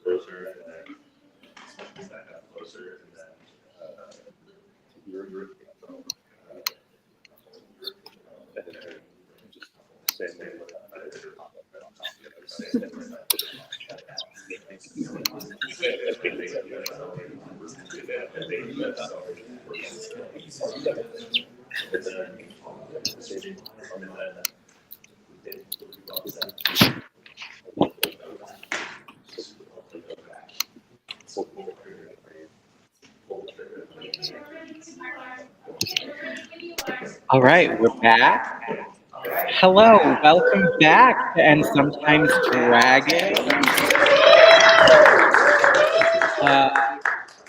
Closer, and then back up closer, and then All right, we're back. Hello, welcome back to And Sometimes Dragons.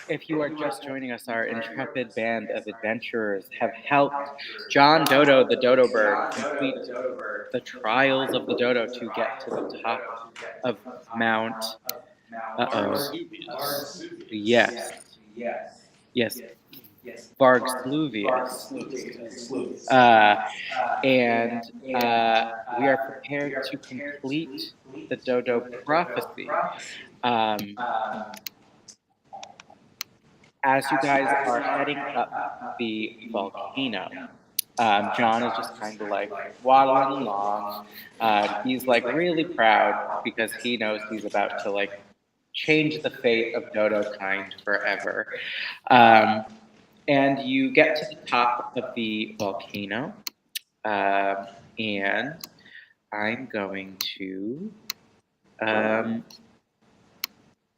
If you are just joining us, our intrepid band of adventurers have helped John Dodo, the Dodo Bird, complete the trials of the Dodo to get to the top of Mount. Yes. Vargsluvius. And we are prepared to complete the Dodo prophecy. As you guys are heading up the volcano, John is just kind of like waddling along. He's like really proud because he knows he's about to like change the fate of Dodo kind forever. And you get to the top of the volcano, and I'm going to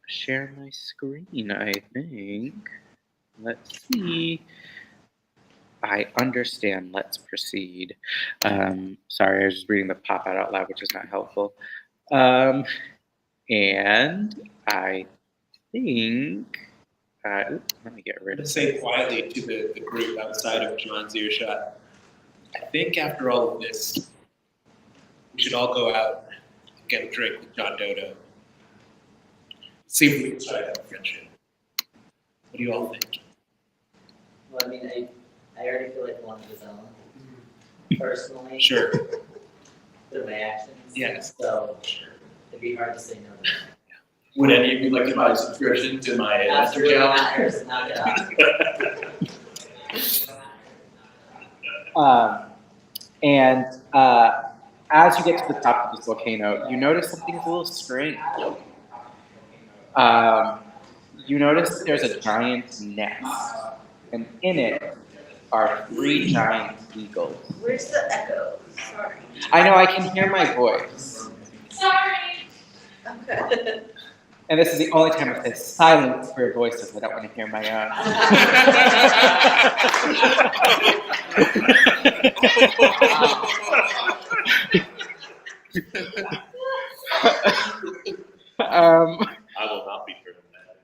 share my screen, I think. Let's see. I understand. Let's proceed. Sorry, I was just reading the pop-out out loud, which is not helpful. And I think... let me get rid of Say quietly to the group outside of John's earshot, I think after all of this, we should all go out and get a drink with John Dodo. See if we can try to have a friendship. What do you all think? Well, I mean, I already feel like one of his own, personally, Sure. through my actions. Yes. So it'd be hard to say no to that. Would any of you like to buy a subscription to my Master Absolutely Challenge? matters. Knock it off. And as you get to the top of this volcano, you notice something's a little strange. You notice there's a giant nest, and in it are 3 giant eagles. Where's the echo? Sorry. I know I can hear my voice, Sorry. Okay. and this is the only time I say silence for your voices. I don't want to hear my own. I will not be turning that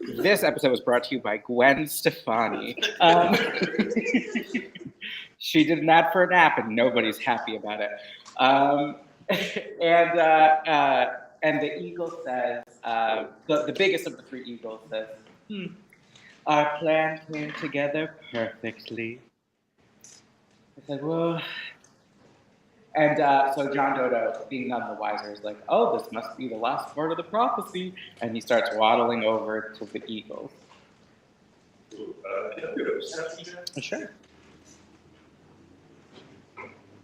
into This episode was brought to you by Gwen Stefani. She did an ad for a nap, and nobody's happy about it. And the eagle says, the biggest of the 3 eagles says, our plan came together perfectly. I said, well... And so John Dodo, being none the wiser, is like, oh, this must be the last part of the prophecy. And he starts waddling over to the eagles. Sure.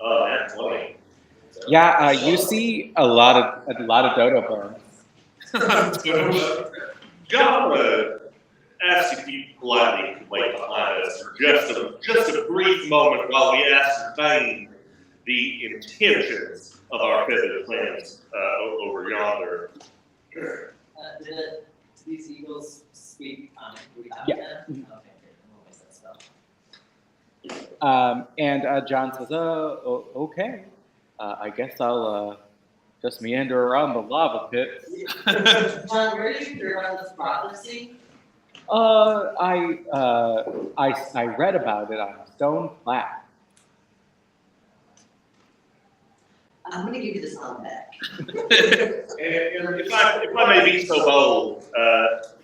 Oh, that's funny. Yeah, you see a lot of dodo burns. John, ask if you politely could wait behind us for just a brief moment while we ascertain the intentions of our pivotal plans over yonder. Do these eagles speak common? Yeah. Okay, good. I'm always that stuff. And John says, okay. I guess I'll just meander around the lava pit. John, where did you hear about this prophecy? I read about it on stone flat. I'm gonna give you this on back. If I may be so bold,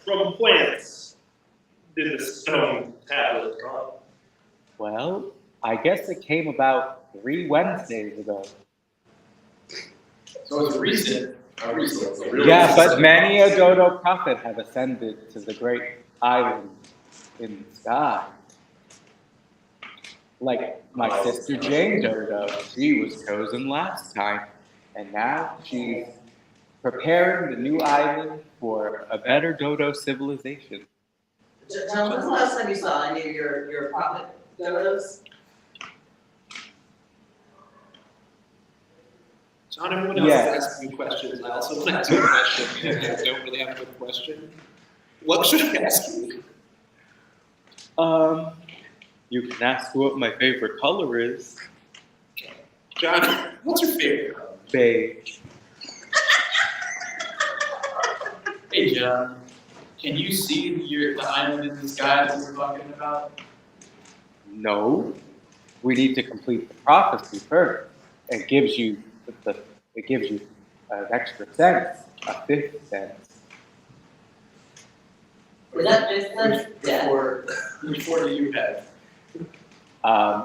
from whence did the stone tablet come? Well, I guess it came about 3 Wednesdays ago. So it's recent, a resource. A real Yeah, but resource. many a dodo prophet have ascended to the great island in the sky. Like my sister Jane Dodo, she was chosen last time, and now she's preparing the new island for a better dodo civilization. John, when's the last time you saw any of your prophet dodos? John, everyone else Yes. is asking you questions. I also want to do a question, and I don't really have a good question. What should I ask you? You can ask what my favorite color is. John, what's your favorite color? Beige. Hey, John, can you see the island in the sky that we're talking about? No, we need to complete the prophecy first. It gives you an extra sense, a 5th sense. Is that business? Yeah. Which one do you have?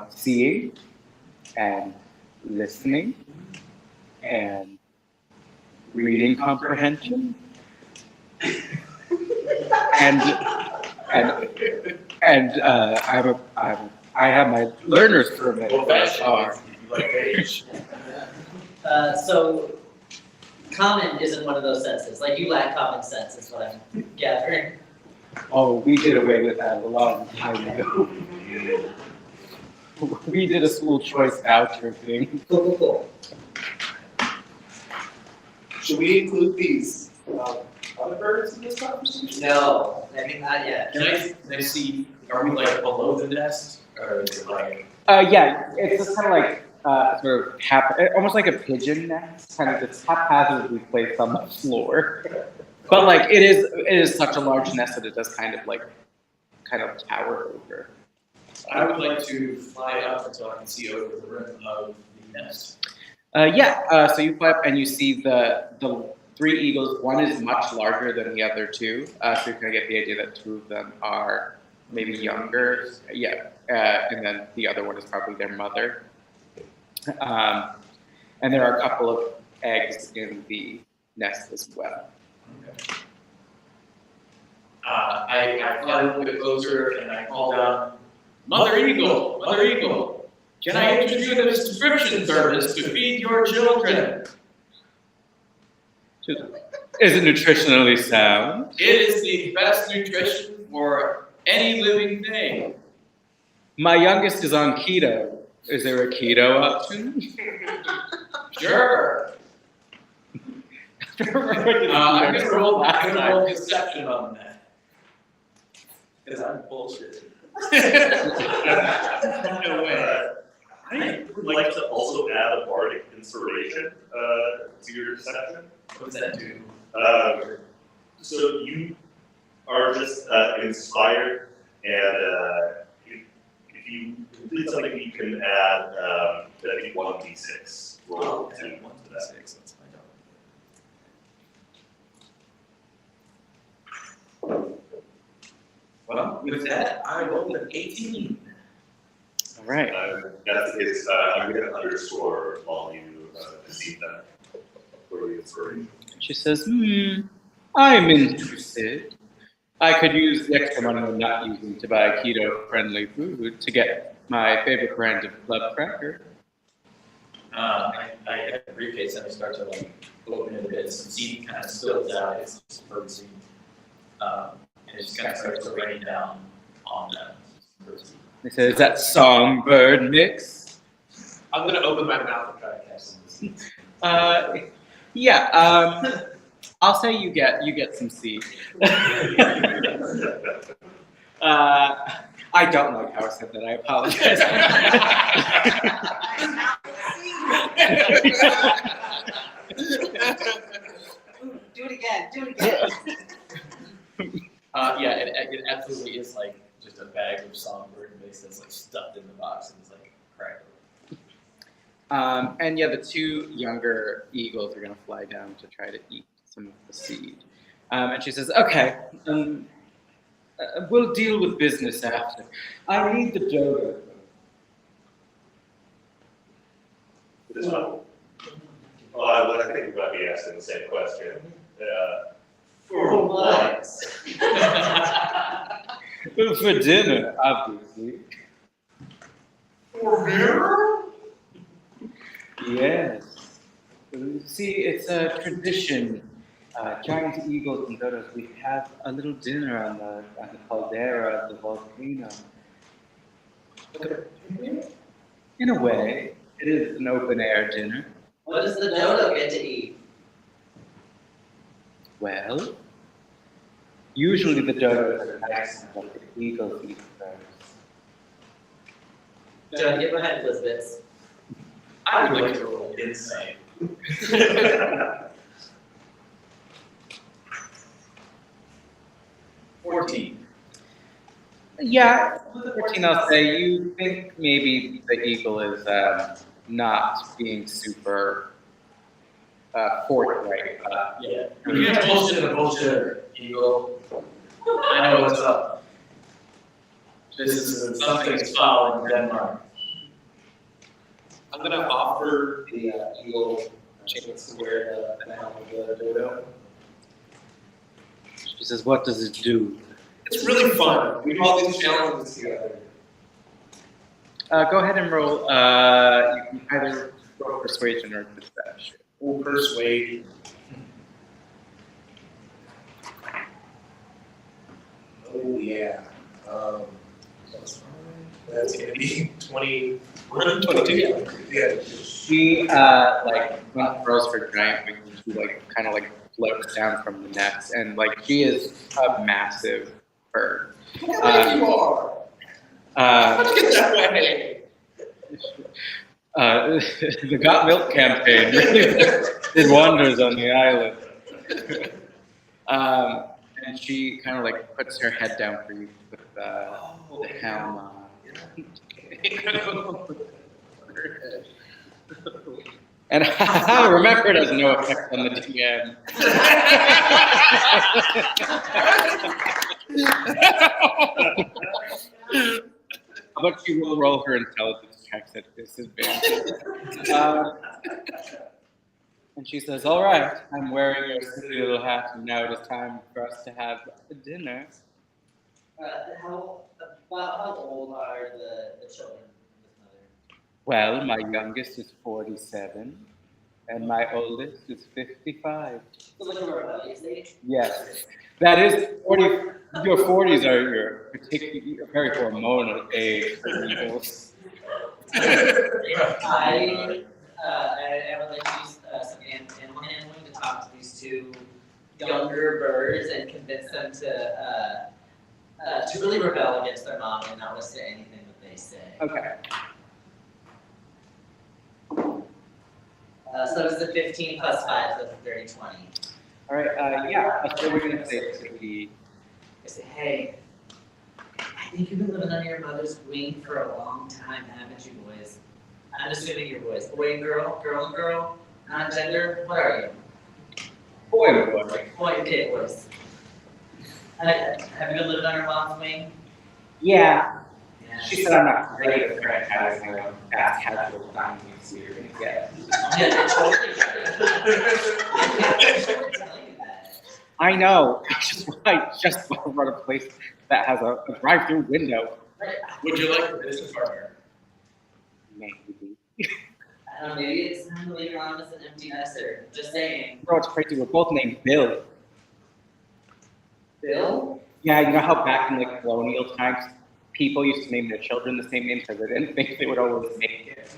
Seeing and listening and reading comprehension and I have my learner's permit. Like beige. So common isn't one of those senses. Like you lack common sense is what I'm gathering. Oh, we did away with that a long time ago. We did a school choice voucher thing. Cool. Should we include these other birds in this conversation? No, I mean not yet. Can I see, are we like below the nest? Or is it like, Yeah, it's just kind of like sort of almost like a pigeon nest, kind of just haphazardly placed on the floor. But like it is such a large nest that it does kind of tower over. I would like to fly up until I can see over the rim of the nest. So you fly up and you see the 3 eagles. One is much larger than the other 2, so you kind of get the idea that 2 of them are maybe younger. And then the other one is probably their mother. And there are a couple of eggs in the nest as well. Okay. I fly a little bit closer and I call down, Mother Eagle, can I interest you in a subscription service to feed your children? Is it nutritionally sound? It is the best nutrition for any living thing. My youngest is on keto. Is there a keto option? Sure. I'm gonna roll deception on that. Because I'm bullshit. No way. I would like to also add a bardic inspiration to your deception. What does that do? So you are just inspired, and if you complete something, you can add, I think, 1d6 roll to that. Let's find out. Well, with that, I rolled an 18. All right. That's the case. I'm going to underscore while you deceive them for the inspiration. She says, I'm interested. I could use the extra money I'm not using to buy keto-friendly food to get my favorite brand of club cracker. I have a briefcase and I start to like open it a bit. Some seed kind of spills out. It's just bird seed. And it just kind of starts to rain down on them. They say, is that songbird mix? I'm gonna open my mouth and try to catch some of these. I'll say you get some seed. I don't like how I said that. I apologize. Do it again. It absolutely is like just a bag of songbird mix that's like stuffed in the box and it's like cracker. The 2 younger eagles are going to fly down to try to eat some of the seed. And she says, okay, we'll deal with business after. I need the dodo. This one? Well, I think we might be asking the same question. For what? For dinner, obviously. For dinner? Yes. See, it's a tradition. Giant eagles and dodos, we have a little dinner on the caldera of the volcano. In a way, it is an open air dinner. What does the dodo get to eat? Well, usually the dodos are nice, but the eagles eat first. John, get behind Elizabeth. I would like to roll insight. 14. Yeah, 14, I'll say. You think maybe the eagle is not being super forthright. Yeah. You can't bullshit a bullshitter, Eagle. I know what's up. This is something's foul in Denmark. I'm gonna offer the eagle a chance to wear the helm of the dodo. She says, what does it do? It's really fun. We do all these challenges together. Go ahead and roll. You can either roll persuasion or deception. We'll persuade. Oh yeah. That's gonna be 21, 22. Yeah. She throws her giant wings. She kind of floats down from the nest, and she is a massive bird. How big you are? Let's get that way. The Got Milk campaign really did wonders on the island. And she kind of puts her head down for you with the helm on. And remember, it has no effect on the DM. How about you will roll her intelligence checks at disadvantage? And she says, all right, I'm wearing your silly little hat, and now it is time for us to have dinner. How old are the children? Well, my youngest is 47, and my oldest is 55. So like a rebellious age? Yes, that is 40. Your 40s are your very hormonal age for eagles. I would like to use some animal handling to talk to these two younger birds and convince them to really rebel against their mom and not listen to anything that they say. Okay. So it's the 15 plus 5, so it's 30, 20. All right. Yeah. That's what we're gonna say to the. I say, hey, I think you've been living under your mother's wing for a long time, haven't you, boys? I'm assuming you're boys. Boy and girl, non-gender, what are you? Boy. Boy, okay, boys. Have you been living under mom's wing? Yeah. Yeah. She said I'm not great at franchising a fast casual dining experience yet. Yeah, they totally tell you that. I know. I just want to run a place that has a drive-through window. Would you like a business partner? Maybe. I don't know, maybe it's time to leave your mom as an empty nester. Just saying. Bro, it's crazy. We're both named Bill. Bill? Yeah, you know how back in colonial times, people used to name their children the same name because they didn't think they would always make it.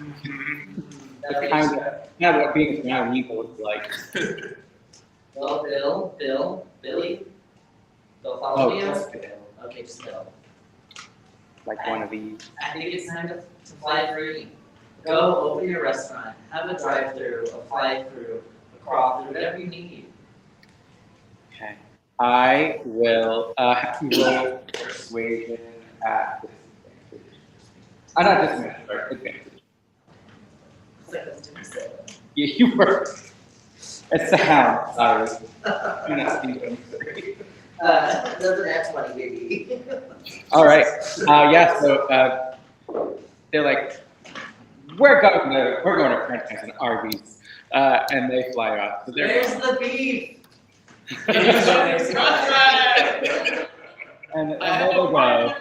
That's Kind of what being a young eagle was like. Well, Billy? Bill follow Oh, you? just Bill. Okay, just Bill. Like one of these. I think it's time to fly free. Go open your restaurant, have a drive-through, a fly-through, a crawl-through, whatever you need. Okay. I will roll persuasion at disadvantage. Not disadvantage, sorry, advantage. It's like that's too silly. Yeah, you were. It's the hound, sorry. You're not thinking. Doesn't have 20, baby. All right. Yeah, so they're like, we're going to French House and Arby's, and they fly off. So they're There's the beef. and there they go.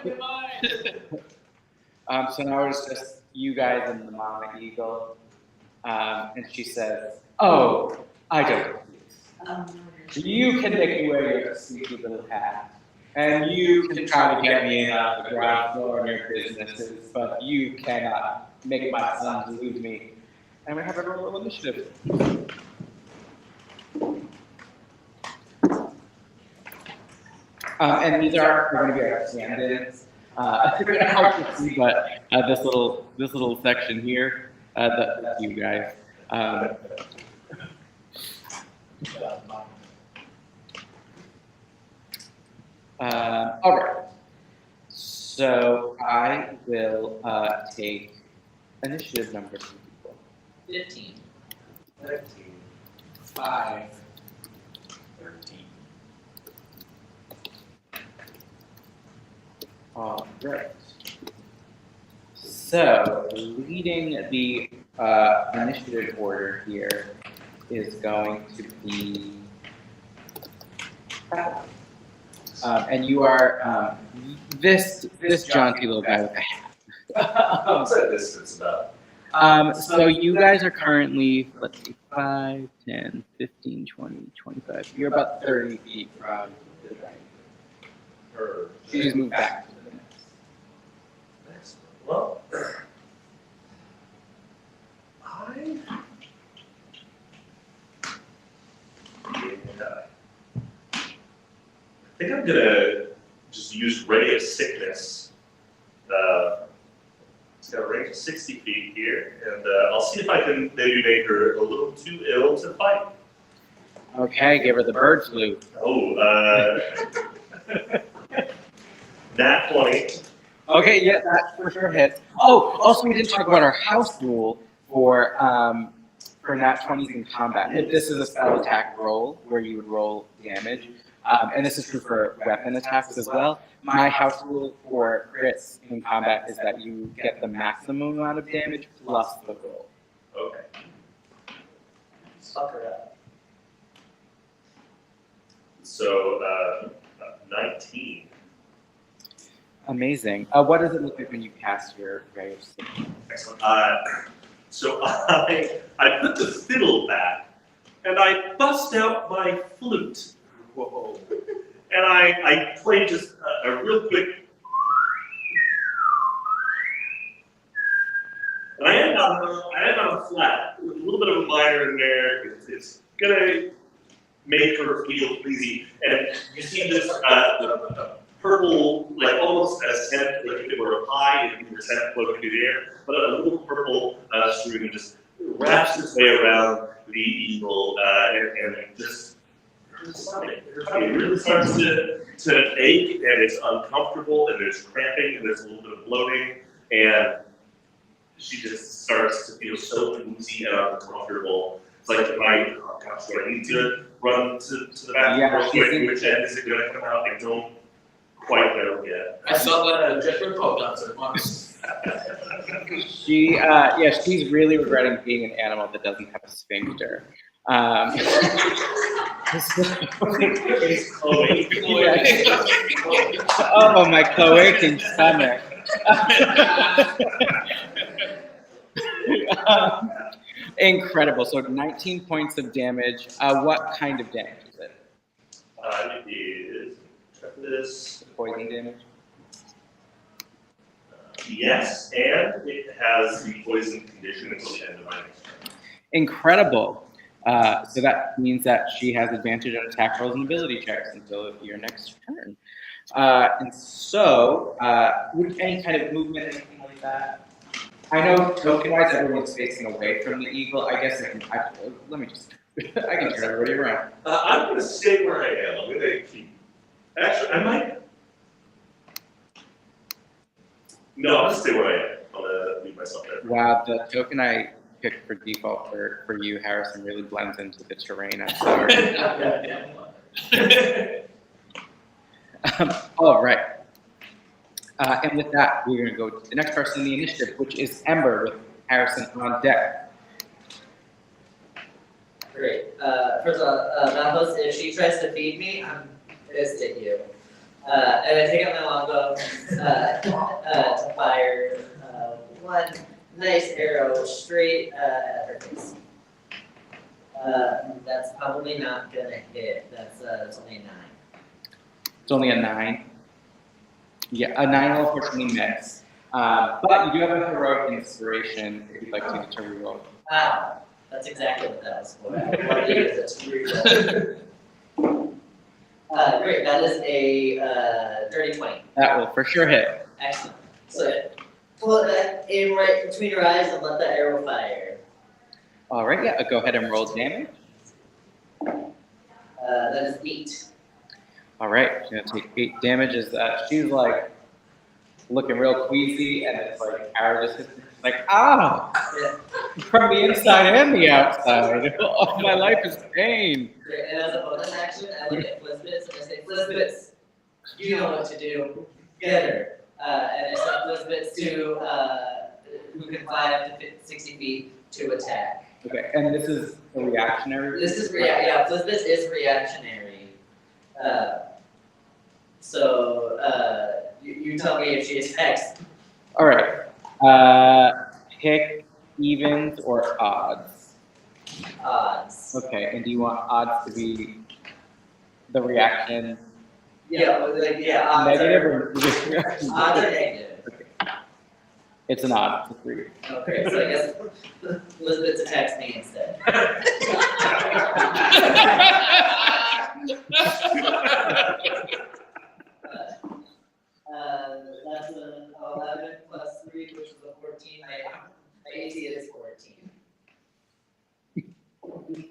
So now it's just you guys and the mama eagle, and she says, "Oh, I don't. You can make me wear your sneaky little hat, and you can try to get me in on the ground floor in your businesses, but you cannot make my sons leave me." And we have a roll initiative. And these are going to be our stand-ins. It's hard to see, but this little section here, that's you guys. All right. So I will take initiative number from people. 15. 5. 13. All right. So leading the initiative order here is going to be, and you are this jaunty little guy with a hat. What's that distance about? So you guys are currently, let's see, 5, 10, 15, 20, 25. You're about 30 feet from the dragon. She's moved back to the next. Well, I think I'm gonna just use ray of sickness. It's got a range of 60 feet here, and I'll see if I can maybe make her a little too ill to fight. Okay, give her the bird flu. Oh, nat 20. Okay, yeah, that for sure hits. Oh, also we didn't talk about our house rule for nat 20s in combat. This is a spell attack roll where you would roll damage, and this is true for weapon attacks as well. My house rule for crits in combat is that you get the maximum amount of damage plus the roll. Okay. Suck her up. So, 19. Amazing. What does it look like when you cast your ray of sickness? Excellent. So I put the fiddle back, and I bust out my flute. Whoa. And I played just a real quick. And I end on a flat with a little bit of a minor in there. It's gonna make her feel queasy. And you see this the purple, like almost a scent, like if it were a pie, and the scent floating through the air, but a little purple string just wraps its way around the eagle, and just her stomach. Her tummy really starts to ache, and it's uncomfortable, and there's cramping, and there's a little bit of bloating, and she just starts to feel so woozy and uncomfortable. It's like, oh gosh, do I need to run to the bathroom real quick? Which end is it going to come out? I don't quite know yet. I saw that at a Jeffrey Pope concert once. She's really regretting being an animal that doesn't have a sphincter. Oh, my cloaking stomach. Incredible. So 19 points of damage. What kind of damage is it? It is, check this. Poison damage? Yes, and it has the poison condition until the end of my next turn. Incredible. So that means that she has advantage on attack rolls and ability checks until your next turn. And so, would any kind of movement, anything like that? I know token-wise everyone's facing away from the eagle. I guess I can turn everybody around. I'm going to stay where I am. I'm going to keep. Actually, I might. No, I'm going to stay where I am. I'm going to leave myself there. Wow, the token I picked for default for you, Harrison, really blends into the terrain. I'm sorry. All right. And with that, we're going to go to the next person in the initiative, which is Ember with Harrison on deck. Great. First of all, Malphus, if she tries to feed me, I'm pissed at you. And I take out my longbow to fire one nice arrow straight at her face. That's probably not gonna hit. That's only a 9. It's only a 9. Yeah, a 9 will unfortunately miss. But you do have a heroic inspiration if you'd like to reroll. Wow, that's exactly what that was for. I wanted to use it to reroll. Great, that is a dirty 20. That will for sure hit. Excellent. So pull that, aim right between your eyes and let that arrow fire. All right, yeah, go ahead and roll damage. That is 8. All right, she's gonna take 8 damage. As she's like looking real queasy, and it's like arrow just hits her. She's like, ah, from the inside and the outside. Oh, my life is pain. Great, and as a bonus action, I look at Flizzbits and I say, Flizzbits, you know what to do. Get her. And I send Flizzbits to who can fly up to 60 feet to attack. Okay, and this is a reactionary. This is Flizzbits is reactionary. You tell me if she attacks. All right. Pick evens or odds. Odds. Okay, and do you want odds to be the reaction Odds negative are, or odds are negative. It's an odd. It's 3. Okay, so I guess Elizabeth attacks me instead. That's an 11 plus 3, which is a 14. My AC is 14.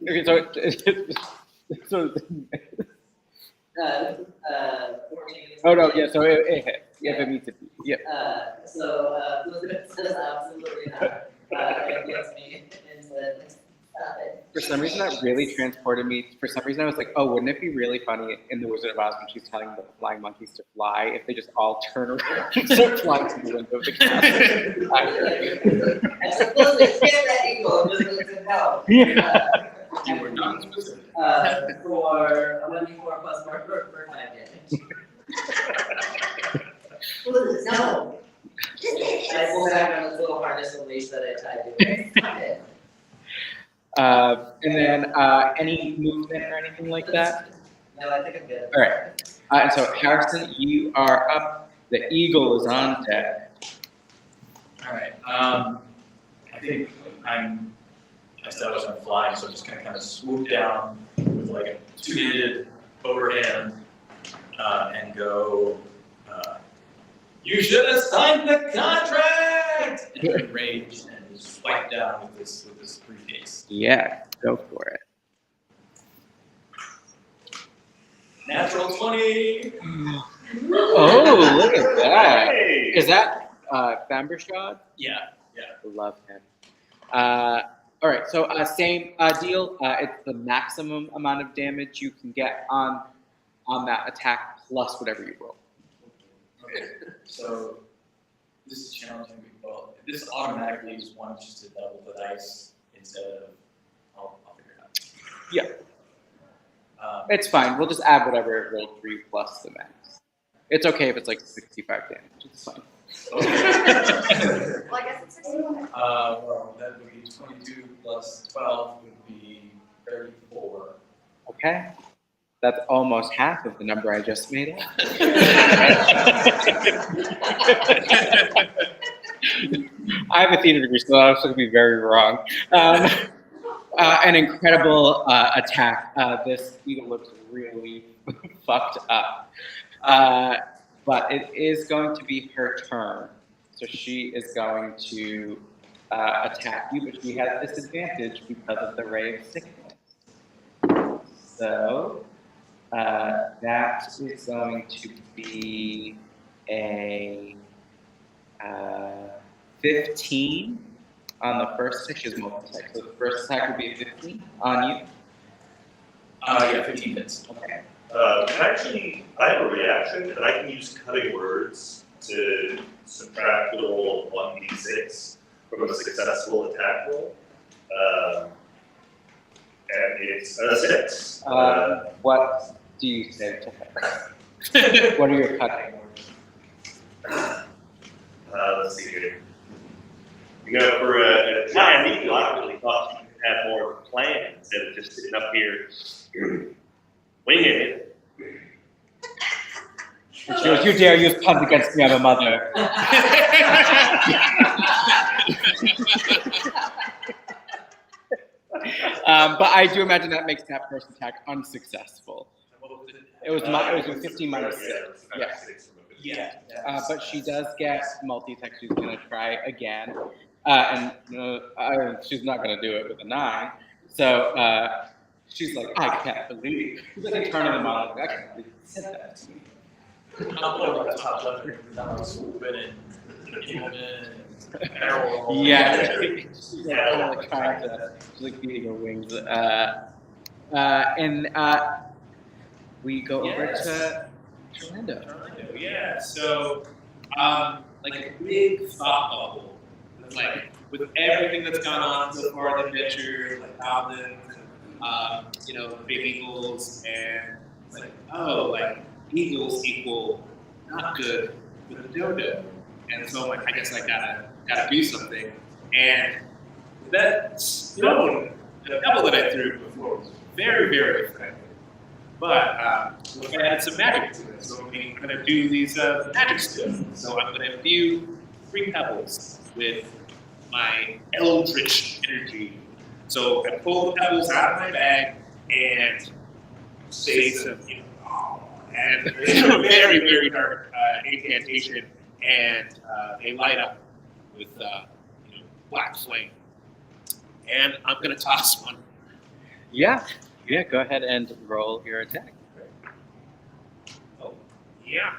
Okay, so 14 is oh no, yeah, so it hits. If it meets it, yep. Elizabeth says absolutely not. It gets me instead. For some reason, that really transported me. For some reason, I was like, oh, wouldn't it be really funny in The Wizard of Oz when she's telling the flying monkeys to fly if they just all turn around and start flying to the window of the castle? I suppose they get that eagle, just no. You were non-specific. For a 1d4 plus 4 for 5 damage. No. I pull back on this little harness and leash that I tied to it. Stop it. And then any movement or anything like that? No, I think I'm good. All right. And so, Harrison, you are up. The eagle is on deck. All right. I think I established I'm flying, so I'm just gonna kind of swoop down with like a 2-handed overhand and go. You should have signed the contract. And rage and just swipe down with this briefcase. Yeah, go for it. Natural 20. Oh, look at that. Hey! Is that Fambershad? Yeah. Love him. All right, so same deal. It's the maximum amount of damage you can get on that attack plus whatever you roll. Okay. So this is challenging. Well, this automatically is one just to double the dice instead of I'll figure it out. Yeah. It's fine. We'll just add whatever it rolled for you plus the max. It's okay if it's like 65 damage. It's fine. Well, I guess it's 61. Well, that would be 22 plus 12 would be 34. Okay. That's almost half of the number I just made up. I have a theater degree, so that's going to be very wrong. An incredible attack. This eagle looks really fucked up. But it is going to be her turn. So she is going to attack you, but she has disadvantage because of the ray of sickness. So that is going to be a 15 on the first attack. She has multiple attacks. So the first attack would be a 15 on you. Yeah, 15 hits. Okay. I have a reaction, and I can use cutting words to subtract the roll of 1d6 from a successful attack roll. And it's a 6. What do you say to her? What are your cutting orders? Let's see here. You know, for a giant eagle, I really thought you could have more of a plan instead of just sitting up here winging it. And she goes, you dare use puns against me, I'm a mother. But I do imagine that makes that first attack unsuccessful. It was 15 minus 6. Yeah. But she does get multi-attack. She's gonna try again, and she's not gonna do it with a 9. So she's like, I can't believe. She's like eternally monologue. I can't believe you said that to me. I'm pulling the top letter, I'm swooping and human and arrow. Yeah. She's like trying to, she's like beating her wings. And we go over to Orlando. Yeah, so like a big thought bubble, with everything that's gone on so far in the adventure, like goblins, and big eagles, and eagles equal not good with a dodo, and so I guess I gotta do something, and that stone, the pebble that I threw before was very, very effective. But I added some magic to it, so I'm going to do these magic stones. So I'm going to imbue 3 pebbles with my eldritch energy. So I pull the pebbles out of my bag and say some, and a very, very dark incantation, and they light up with black flame. And I'm going to toss one. Yeah, go ahead and roll your attack. Oh, yeah.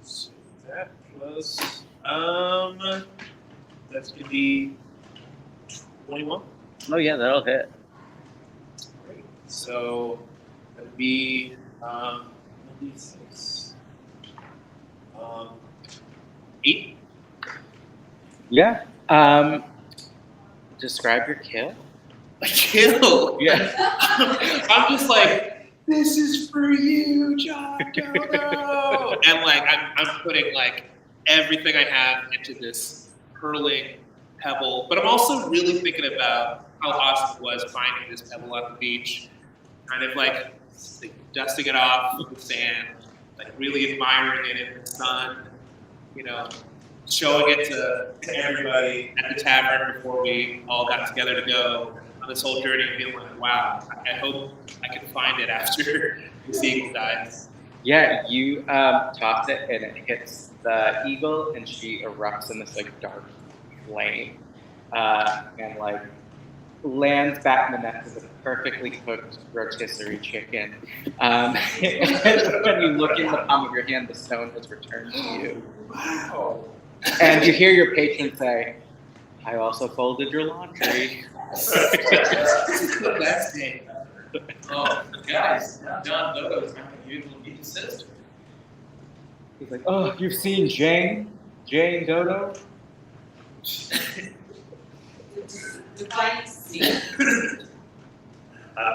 So that was that's gonna be 21. Oh yeah, that'll hit. Great. So that'd be 1d6. 8. Yeah. Describe your kill. A kill. Yeah. I'm just like, this is for you, John Dodo. And I'm putting everything I have into this hurling pebble. But I'm also really thinking about how awesome it was finding this pebble on the beach, kind of dusting it off with the sand, really admiring it in the sun, showing it to everybody at the tavern before we all got together to go on this whole journey, and being like, wow, I hope I can find it after this eagle dies. Yeah, you toss it and it hits the eagle, and she erupts in this dark flame, and lands back in the neck of a perfectly cooked rotisserie chicken. And when you look in the palm of your hand, the stone has returned to you. Wow. And you hear your patron say, I also folded your laundry. This is the best day ever. Oh, guys, John Dodo's not going to be able to beat his sister. He's like, oh, you've seen Jane Dodo? Define C. I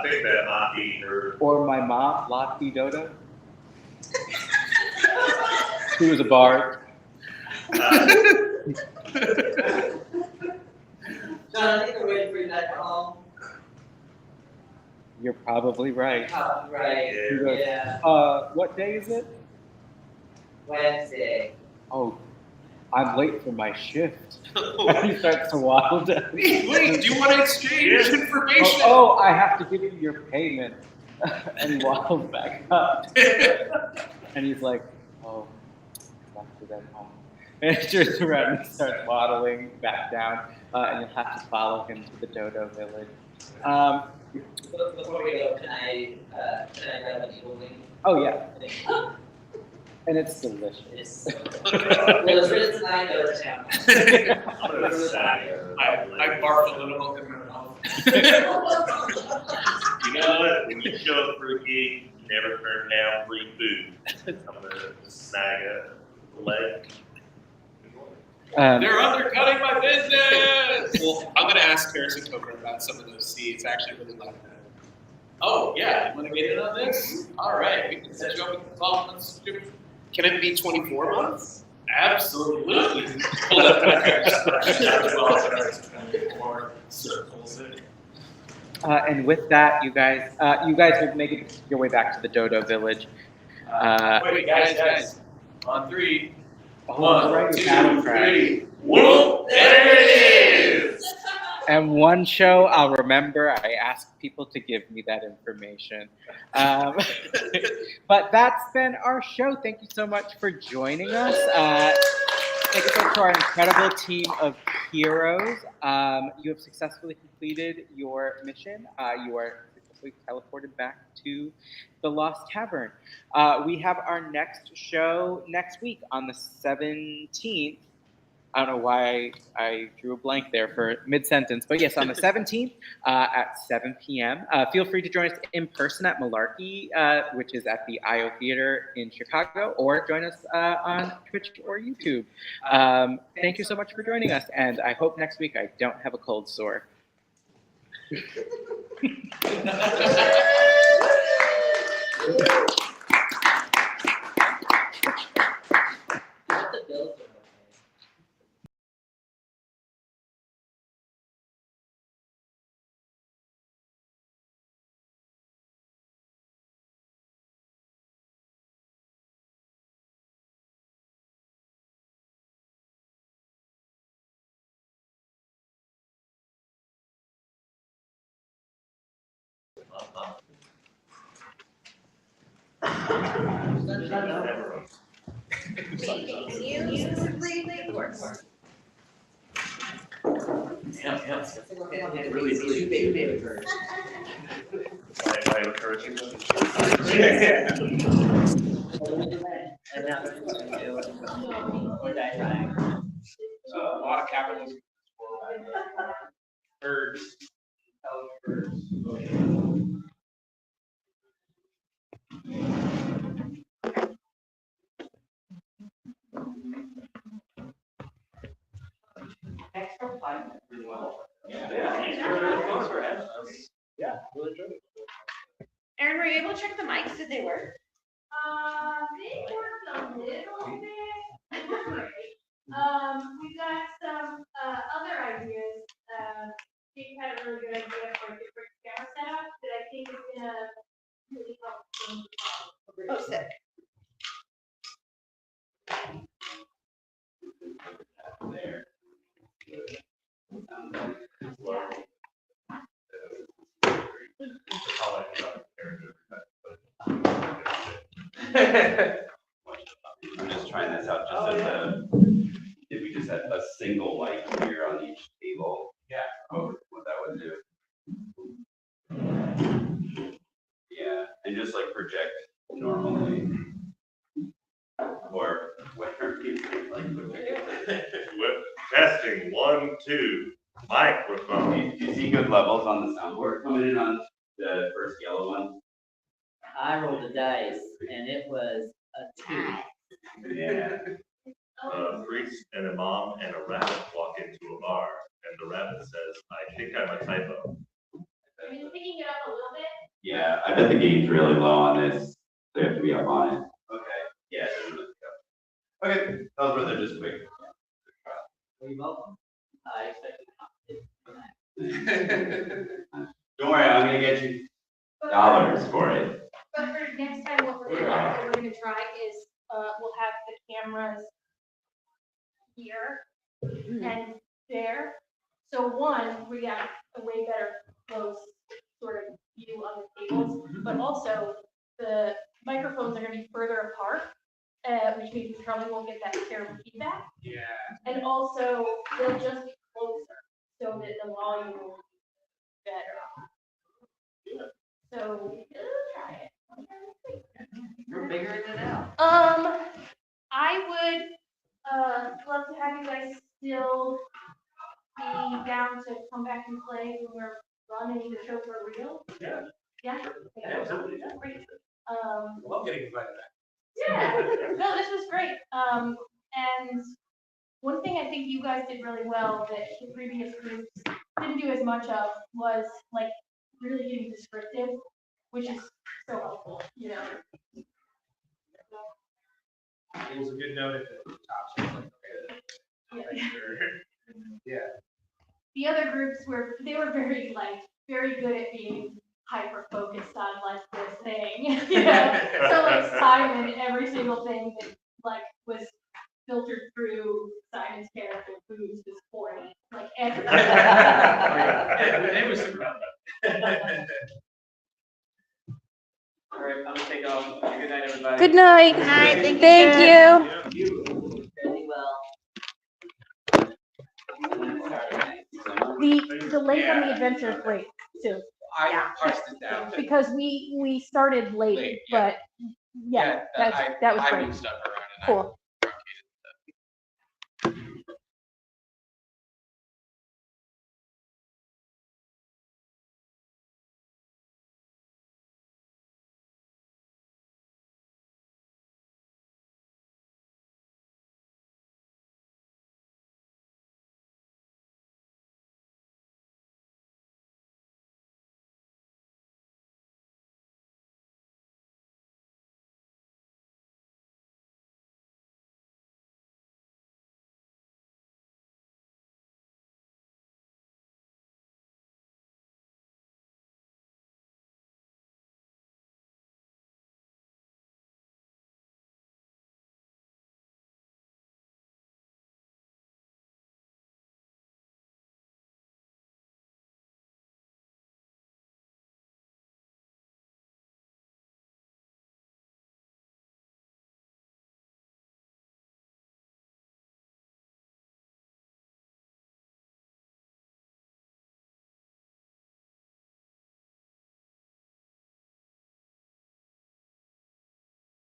think that might be her. Or my mom, Malarkey Dodo? Who was a bard. John, I think we're waiting for you that call. You're probably right. Right. He goes, Yeah. What day is it? Wednesday. Oh, I'm late for my shift. He starts to waddle down. Wait, do you want to exchange information? Oh, I have to give you your payment. And he waddles back up. And he's like, oh, I have to then home. And he turns around and starts waddling back down. And you'll have to follow him to the Dodo village. Before we go, can I grab an eagle wing? Oh, yeah. And it's delicious. It's well, it's written tonight over town. I'm gonna say, I barf a little in my mouth. You know what? When you show up for a gig, you never turn down free food. I'm gonna snag a leg. They're undercutting my business! Well, I'm gonna ask Harrison Coker about some of those seeds. I actually really like them. Oh, yeah, you wanna get in on this? All right, we can set you up with a 12-month subscription. Can it be 24 months? Absolutely. Pull that circles it. And with that, you guys will make your way back to the Dodo Village. Wait, guys. On 3. Oh, right, your battle cry. 3. Whoop! There it is! And one show I'll remember, I asked people to give me that information. But that's been our show. Thank you so much for joining us. Thank you so much to our incredible team of heroes. You have successfully completed your mission. You are successfully teleported back to the Lost Tavern. We have our next show next week on the 17th. I don't know why I drew a blank there for mid-sentence, but yes, on the 17th at 7 p.m. Feel free to join us in person at Malarkey, which is at the IO Theater in Chicago, or join us on Twitch or YouTube. Thank you so much for joining us, and I hope next week I don't have a cold sore. The bills are Can you specifically make the works? Damn, really two baby birds. I encourage you. And now they're going to do or die trying. A lot of capitals. Birds. Really well. Erin, were you able to check the mics? Did they work? They worked a little bit. We've got some, other ideas. Steve had a really good idea for a different camera setup that I think is gonna really help change the problem. Oh, sick. I'm just trying this out, just as a, if we just had a single light here on each table. Yeah. What that would do. Yeah, and just like project normally. Or whatever people like project. Testing 1, 2, microphone. You see good levels on the soundboard coming in on the first yellow one? I rolled the dice and it was a 2. Yeah. A priest and a mom and a rabbit walk into a bar, and the rabbit says, "I think I'm a typo." Are you picking it up a little bit? Yeah, I bet the game's really low on this. They have to be up on it. Okay. Yeah. It doesn't really go. Okay, those were the just quick. Are you welcome? I expected not. Don't worry, I'm gonna get you dollars for it. But for next time, what we're gonna try is, we'll have the cameras here and there. So one, we got a way better close sort of view of the tables, but also the microphones are gonna be further apart, which means we probably won't get that terrible feedback. Yeah. And also, they'll just be closer, so that the volume will be better. So, we'll try it. We're figuring it out. I would, love to have you guys still be down to come back and play when we're running the show for real. Yeah. Yeah? Yeah, absolutely. Great. I love getting invited back. Yeah, no, this was great. And One thing I think you guys did really well that the previous groups didn't do as much of was like really getting descriptive, which is so helpful, you know. It was a good note at the top. Yeah. The other groups they were very good at being hyper focused on like this thing. You know? So like Simon, every single thing that like was filtered through Simon's character Booze was corny. Like everything. It was super helpful. All right, I'm gonna take off. Good night, everybody. Good night. Good night, Thank you. Really well. The late on the adventure is great too. I parsed it down. Because we started late, Late, but yeah, that was I great. moved stuff around and Cool.